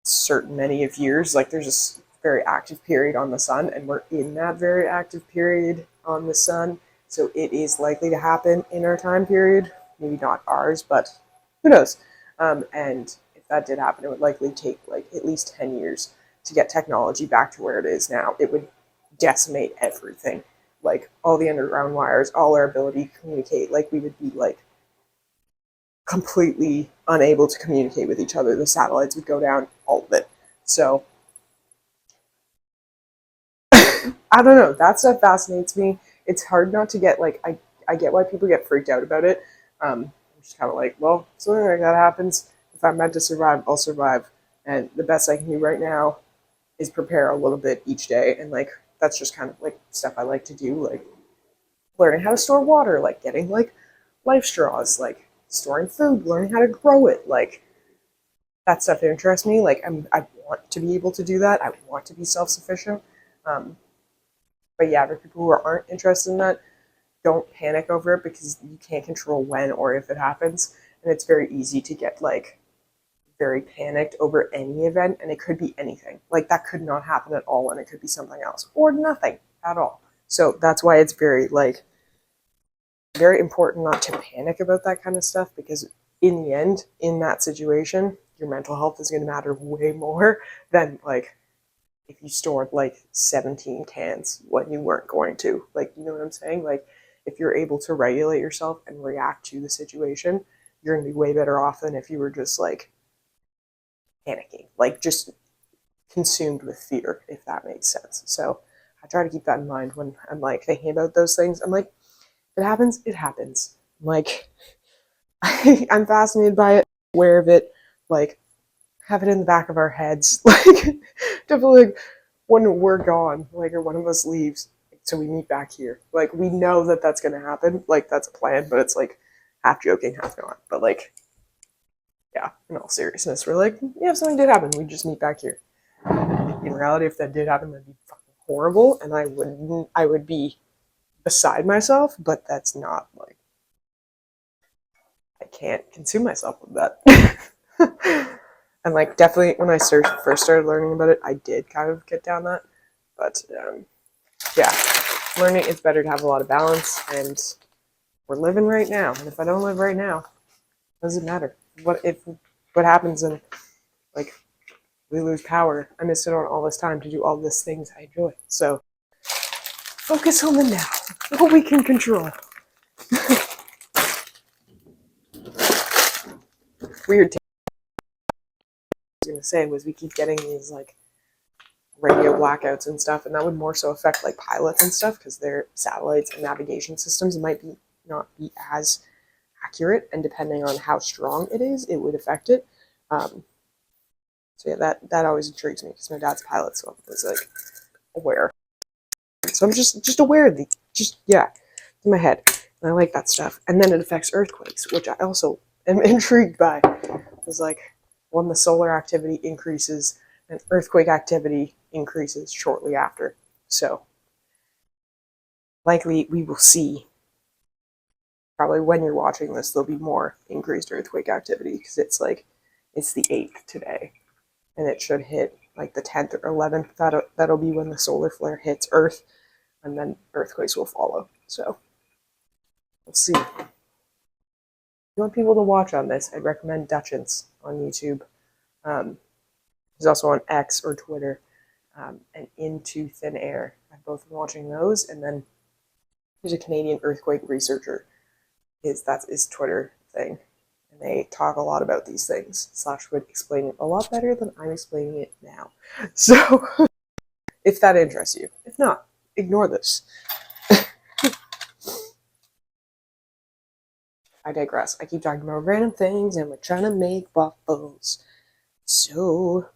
certain many of years, like there's this very active period on the sun, and we're in that very active period on the sun, so it is likely to happen in our time period. Maybe not ours, but who knows. And if that did happen, it would likely take like at least 10 years to get technology back to where it is now. It would decimate everything, like all the underground wires, all our ability to communicate. Like we would be like completely unable to communicate with each other. The satellites would go down, all of it. So I don't know. That stuff fascinates me. It's hard not to get like I get why people get freaked out about it. I'm just kind of like, well, something like that happens. If I'm meant to survive, I'll survive. And the best I can do right now is prepare a little bit each day. And like that's just kind of like stuff I like to do, like learning how to store water, like getting like life straws, like storing food, learning how to grow it, like that stuff interests me. Like I want to be able to do that. I want to be self-sufficient. But yeah, for people who aren't interested in that, don't panic over it because you can't control when or if it happens. And it's very easy to get like very panicked over any event, and it could be anything. Like that could not happen at all, and it could be something else or nothing at all. So that's why it's very like very important not to panic about that kind of stuff, because in the end, in that situation, your mental health is going to matter way more than like if you stored like 17 cans when you weren't going to. Like, you know what I'm saying? Like, if you're able to regulate yourself and react to the situation, you're going to be way better off than if you were just like panicking, like just consumed with fear, if that makes sense. So I try to keep that in mind when I'm like thinking about those things. I'm like, if it happens, it happens. I'm like, I'm fascinated by it, aware of it, like have it in the back of our heads, like definitely like, when we're gone, like, or one of us leaves, so we meet back here. Like, we know that that's going to happen. Like, that's a plan, but it's like half joking, half not. But like, yeah, in all seriousness, we're like, yeah, if something did happen, we'd just meet back here. In reality, if that did happen, that'd be fucking horrible, and I would be beside myself. But that's not like, I can't consume myself with that. And like definitely when I first started learning about it, I did kind of get down that. But yeah, learning it's better to have a lot of balance, and we're living right now. And if I don't live right now, it doesn't matter. What happens and like we lose power? I missed it on all this time to do all these things I enjoy. So focus on the now, what we can control. Weird. I was gonna say was we keep getting these like radio blackouts and stuff, and that would more so affect like pilots and stuff because their satellites and navigation systems might be not be as accurate, and depending on how strong it is, it would affect it. So yeah, that always intrigues me because my dad's a pilot, so I was like aware. So I'm just aware of in my head, and I like that stuff. And then it affects earthquakes, which I also am intrigued by. It's like when the solar activity increases, and earthquake activity increases shortly after. So likely we will see, probably when you're watching this, there'll be more increased earthquake activity because it's the 8th today, and it should hit like the 10th or 11th. That'll be when the solar flare hits Earth, and then earthquakes will follow. So we'll see. If you want people to watch on this, I'd recommend Dutchins on YouTube. He's also on X or Twitter, and Into Thin Air. I've both been watching those, and then there's a Canadian earthquake researcher. That's his Twitter thing, and they talk a lot about these things. Slash would explain it a lot better than I'm explaining it now. So, if that interests you, if not, ignore this. I digress. I keep talking about random things, and we're trying to make waffles. So.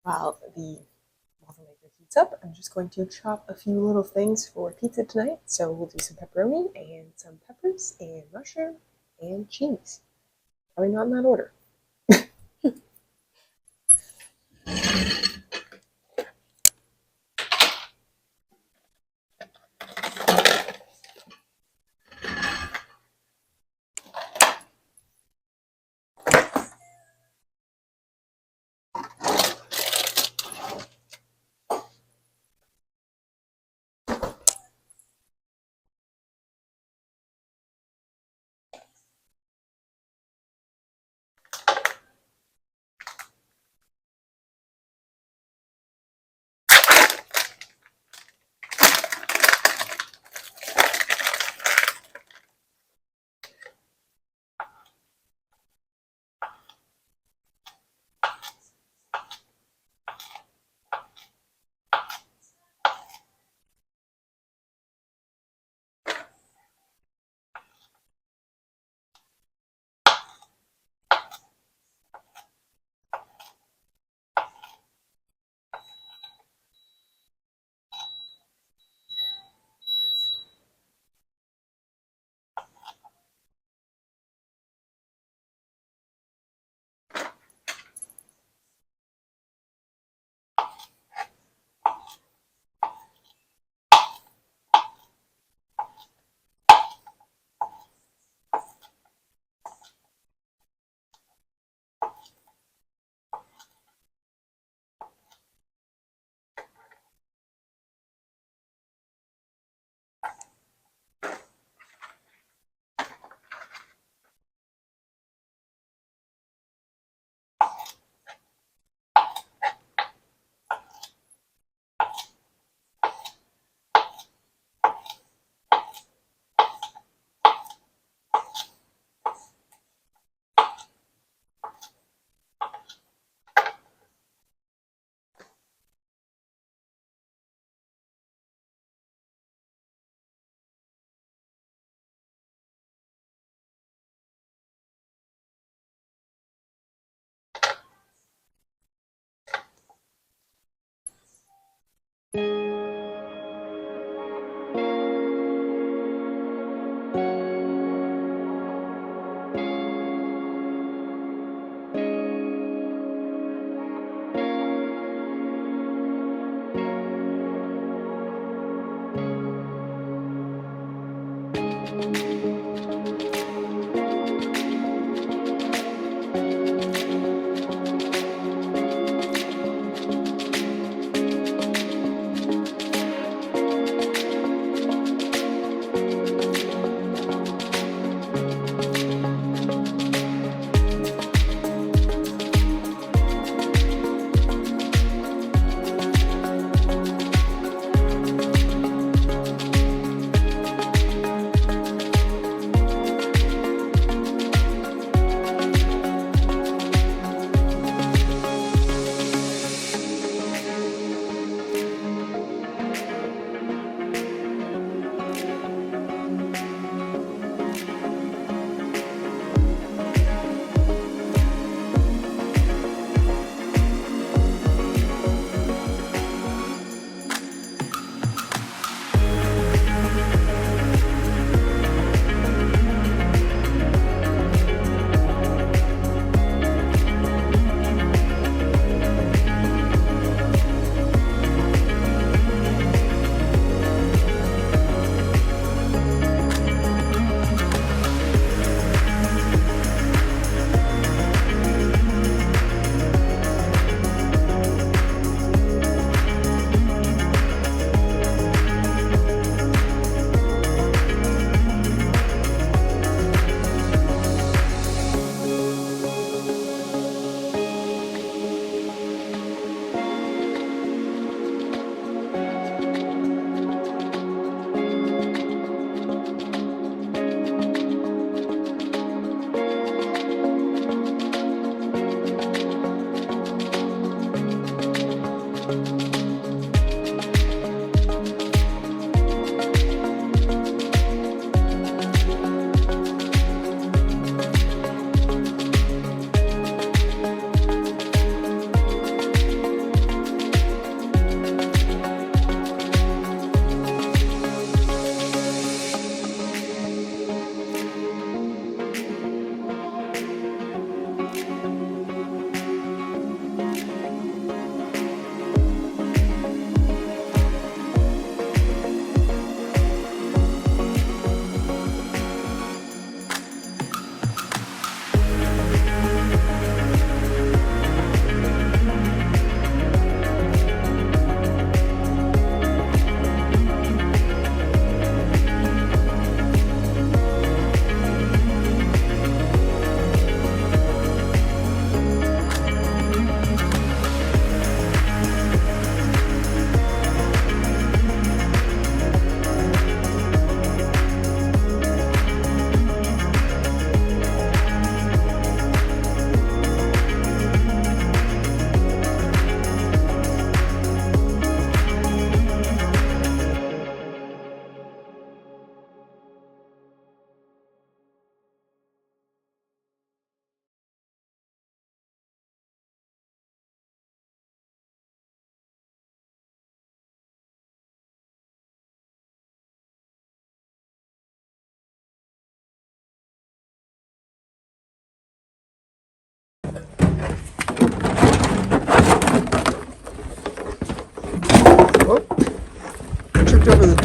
while the waffle maker heats up, I'm just going to chop a few little things for pizza tonight. So we'll do some pepperoni and some peppers and mushroom and cheese. Probably not in that order.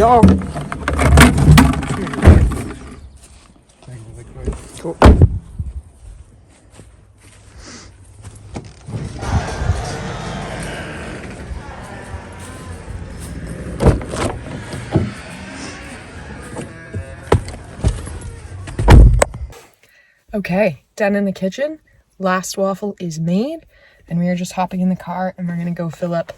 door. Cool. Okay, done in the kitchen. Last waffle is made, and we are just hopping in the car and we're gonna go fill up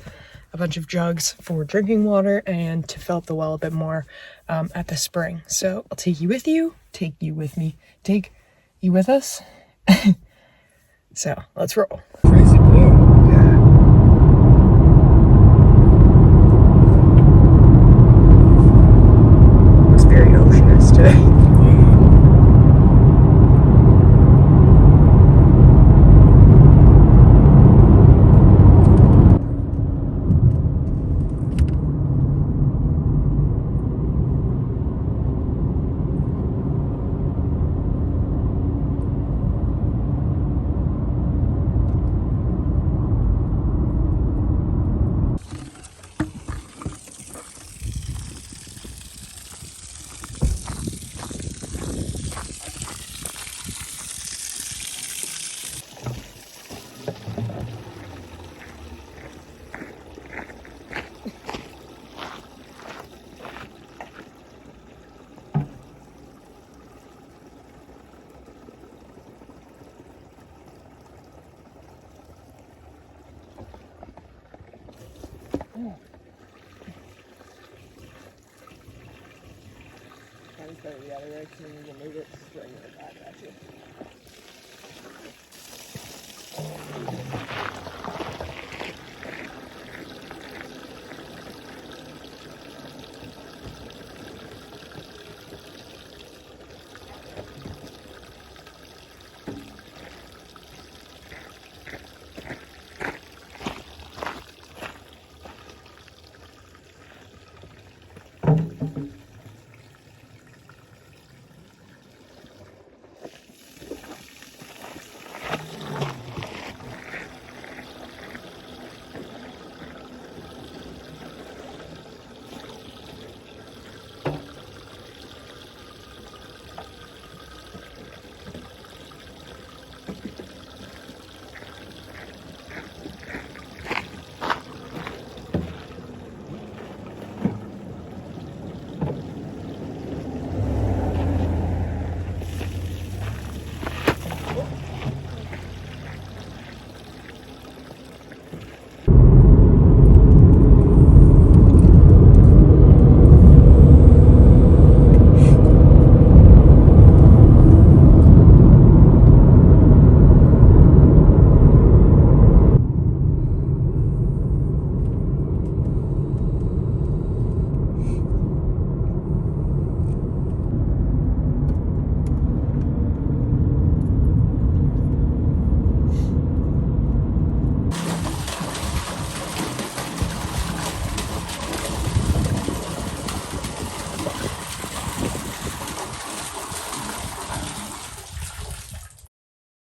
a bunch of jugs for drinking water and to fill up the well a bit more at the spring. So I'll take you with you, take you with me, take you with us. So let's roll. Crazy blue. Yeah. It's very oceanous today. The other way, so you can move it straight back at you.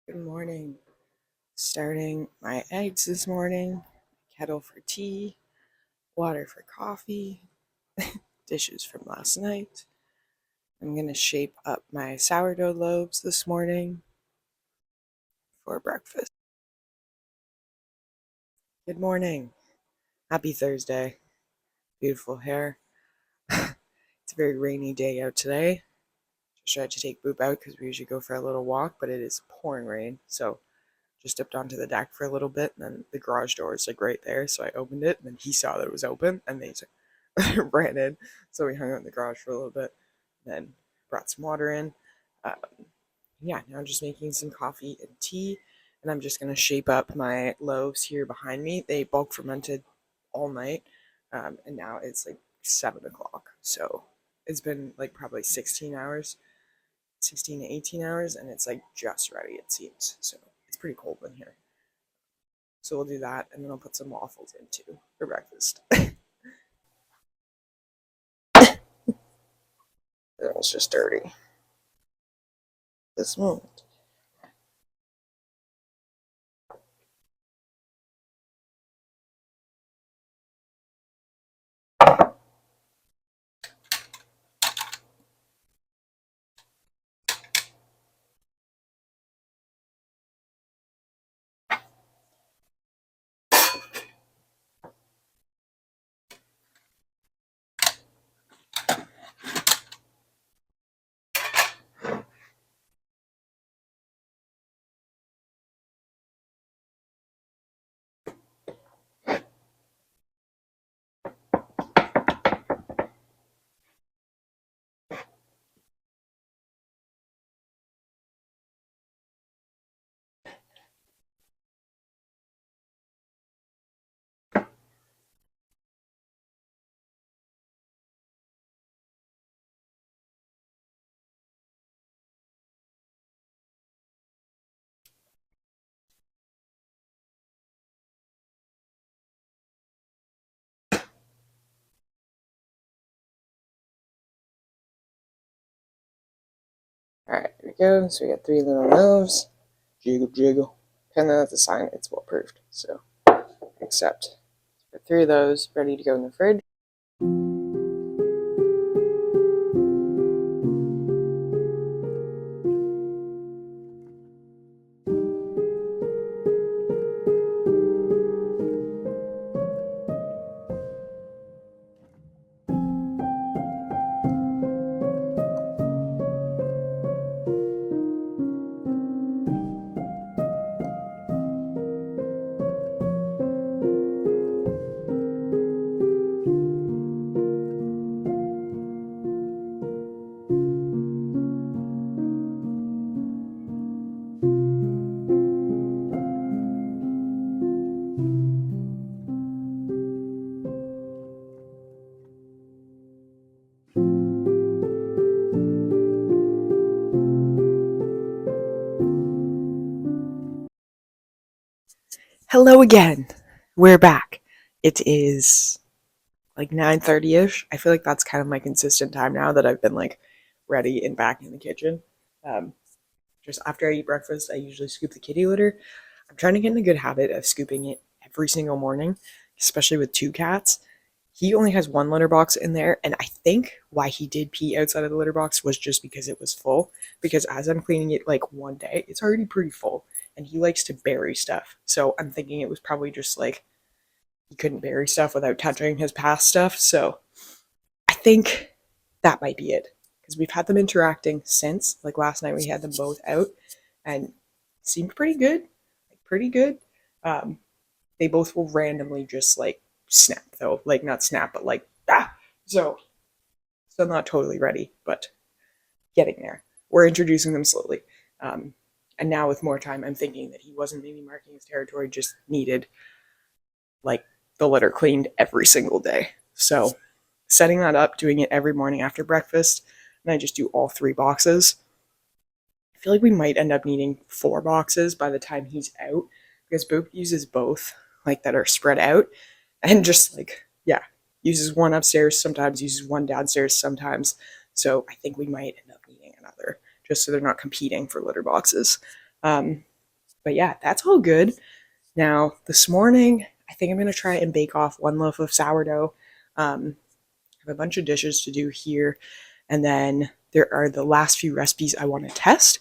Good morning. Starting my eggs this morning, kettle for tea, water for coffee, dishes from last night. I'm going to shape up my sourdough loaves this morning for breakfast. Good morning. Happy Thursday. Beautiful hair. It's a very rainy day out today. Just tried to take Boop out because we usually go for a little walk, but it is pouring rain. So just stepped onto the deck for a little bit, and then the garage door is like right there. So I opened it, and then he saw that it was open, and then he ran in. So we hung out in the garage for a little bit, then brought some water in. Um, yeah, now I'm just making some coffee and tea, and I'm just gonna shape up my loaves here behind me. They bulk fermented all night, and now it's like 7 o'clock. So it's been like probably 16 hours, 16 to 18 hours, and it's like just ready, it seems. So it's pretty cold in here. So we'll do that, and then I'll put some waffles in too for breakfast. That was just dirty. This moment. Alright, here we go. So we got 3 little loaves. Jiggle, jiggle. And then that's a sign it's well proofed. So, accept. Got 3 of those ready to go in the fridge. Hello again. We're back. It is like 9:30ish. I feel like that's kind of my consistent time now that I've been like ready and back in the kitchen. Um, just after I eat breakfast, I usually scoop the kitty litter. I'm trying to get in a good habit of scooping it every single morning, especially with 2 cats. He only has 1 litter box in there, and I think why he did pee outside of the litter box was just because it was full. Because as I'm cleaning it like one day, it's already pretty full, and he likes to bury stuff. So I'm thinking it was probably just like he couldn't bury stuff without touching his past stuff. So I think that might be it. Because we've had them interacting since. Like last night we had them both out and it seemed pretty good. Like pretty good. Um, they both will randomly just like snap though. Like not snap, but like ah. So still not totally ready, but getting there. We're introducing them slowly. And now with more time, I'm thinking that he wasn't maybe marking his territory, just needed like the litter cleaned every single day. So setting that up, doing it every morning after breakfast, and I just do all 3 boxes. I feel like we might end up needing 4 boxes by the time he's out because Boop uses both, like that are spread out, and just like, yeah, uses one upstairs sometimes, uses one downstairs sometimes. So I think we might end up needing another just so they're not competing for litter boxes. But yeah, that's all good. Now, this morning, I think I'm going to try and bake off 1 loaf of sourdough. I have a bunch of dishes to do here, and then there are the last few recipes I want to test.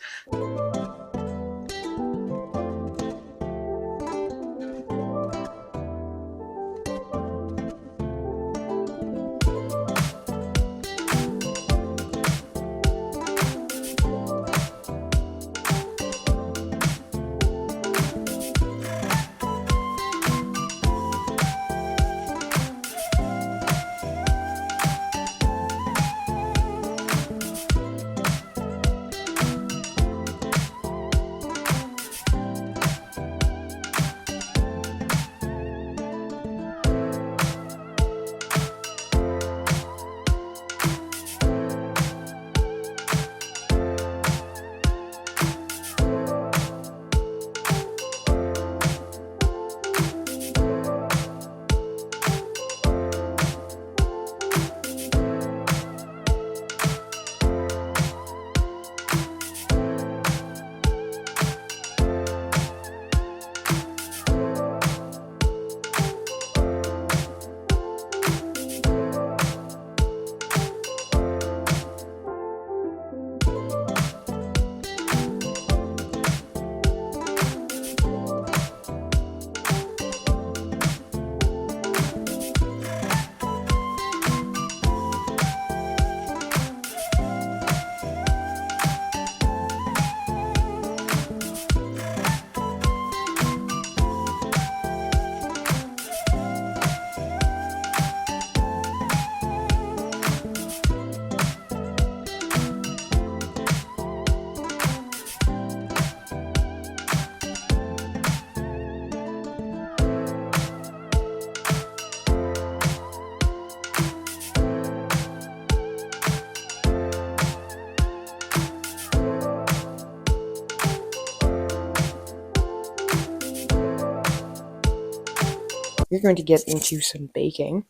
We're going to get into some baking.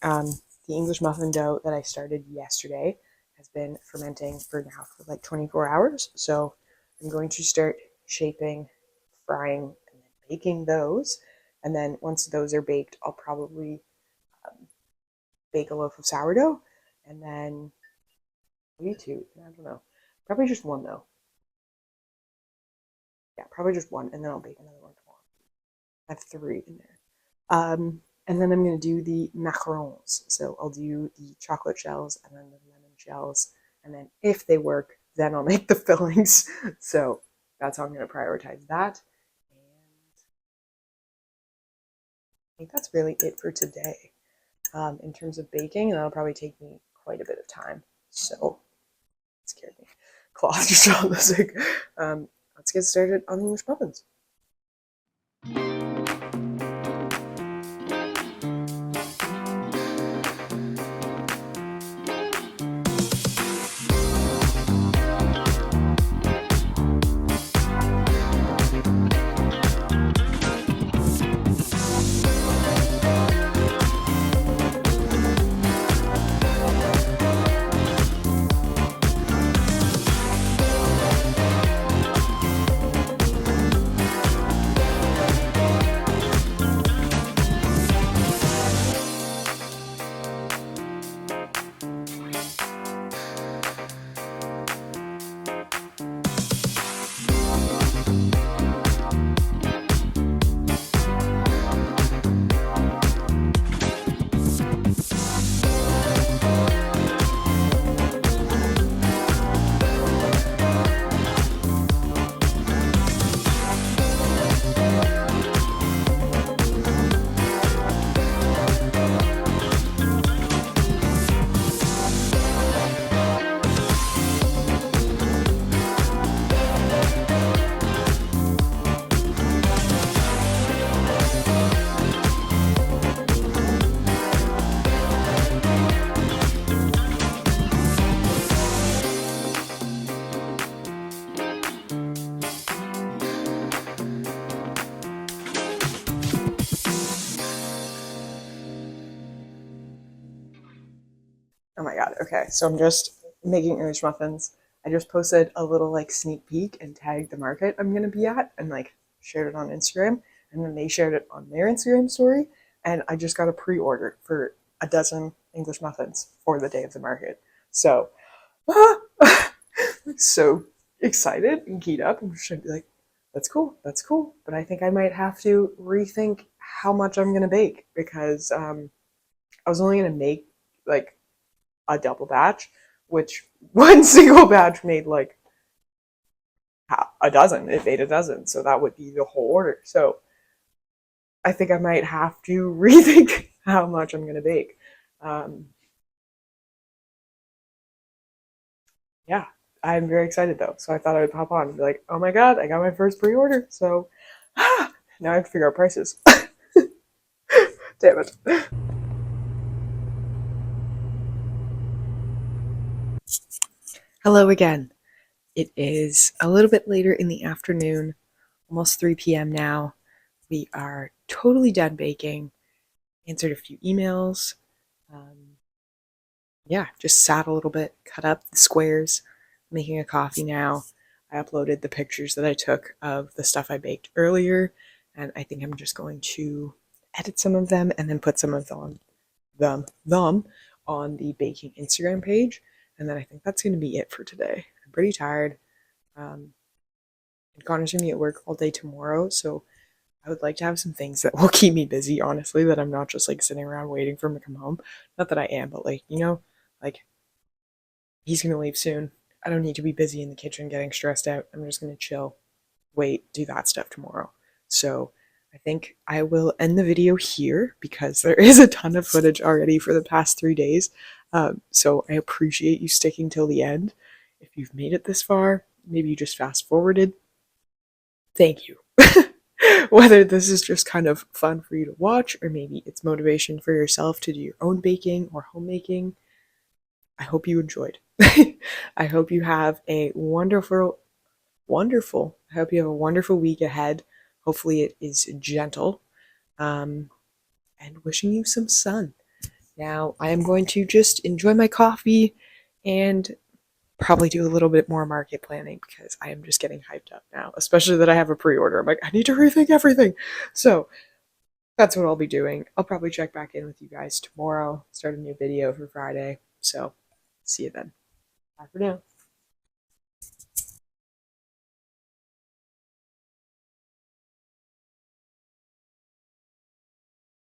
The English muffin dough that I started yesterday has been fermenting for now for like 24 hours. So I'm going to start shaping, frying, and then baking those. And then once those are baked, I'll probably bake a loaf of sourdough, and then maybe two. I don't know. Probably just one though. Yeah, probably just one, and then I'll bake another one tomorrow. I have three in there. And then I'm going to do the macarons. So I'll do the chocolate shells and then the lemon shells. And then if they work, then I'll make the fillings. So that's how I'm going to prioritize that. And I think that's really it for today. In terms of baking, and that'll probably take me quite a bit of time. So, it scared me. Cloth just on the sick. Let's get started on the English muffins. Oh my god, okay, so I'm just making English muffins. I just posted a little like sneak peek and tagged the market I'm gonna be at and like shared it on Instagram, and then they shared it on their Instagram story, and I just got a pre-order for a dozen English muffins for the day of the market. So I'm so excited and keyed up. I'm just trying to be like, that's cool. But I think I might have to rethink how much I'm gonna bake because I was only gonna make like a double batch, which one single batch made like a dozen. It made a dozen, so that would be the whole order. So I think I might have to rethink how much I'm going to bake. Yeah, I'm very excited though. So I thought I would pop on and be like, oh my god, I got my first pre-order. So now I have to figure out prices. Damn it. Hello again. It is a little bit later in the afternoon, almost 3 p.m. now. We are totally done baking, answered a few emails. Yeah, just sat a little bit, cut up the squares, making a coffee now. I uploaded the pictures that I took of the stuff I baked earlier, and I think I'm just going to edit some of them and then put some of them on the baking Instagram page. And then I think that's going to be it for today. I'm pretty tired. Connor's going to be at work all day tomorrow, so I would like to have some things that will keep me busy, honestly, that I'm not just like sitting around waiting for him to come home. Not that I am, but like, like he's going to leave soon. I don't need to be busy in the kitchen getting stressed out. I'm just going to chill, wait, do that stuff tomorrow. So I think I will end the video here because there is a ton of footage already for the past 3 days. So I appreciate you sticking till the end. If you've made it this far, maybe you just fast forwarded. Thank you. Whether this is just kind of fun for you to watch, or maybe it's motivation for yourself to do your own baking or homemaking, I hope you enjoyed. I hope you have a wonderful week ahead. Hopefully it is gentle, and wishing you some sun. Now I am going to just enjoy my coffee and probably do a little bit more market planning because I am just getting hyped up now, especially that I have a pre-order. I'm like, I need to rethink everything. So that's what I'll be doing. I'll probably check back in with you guys tomorrow, start a new video for Friday. So see you then. Bye for now.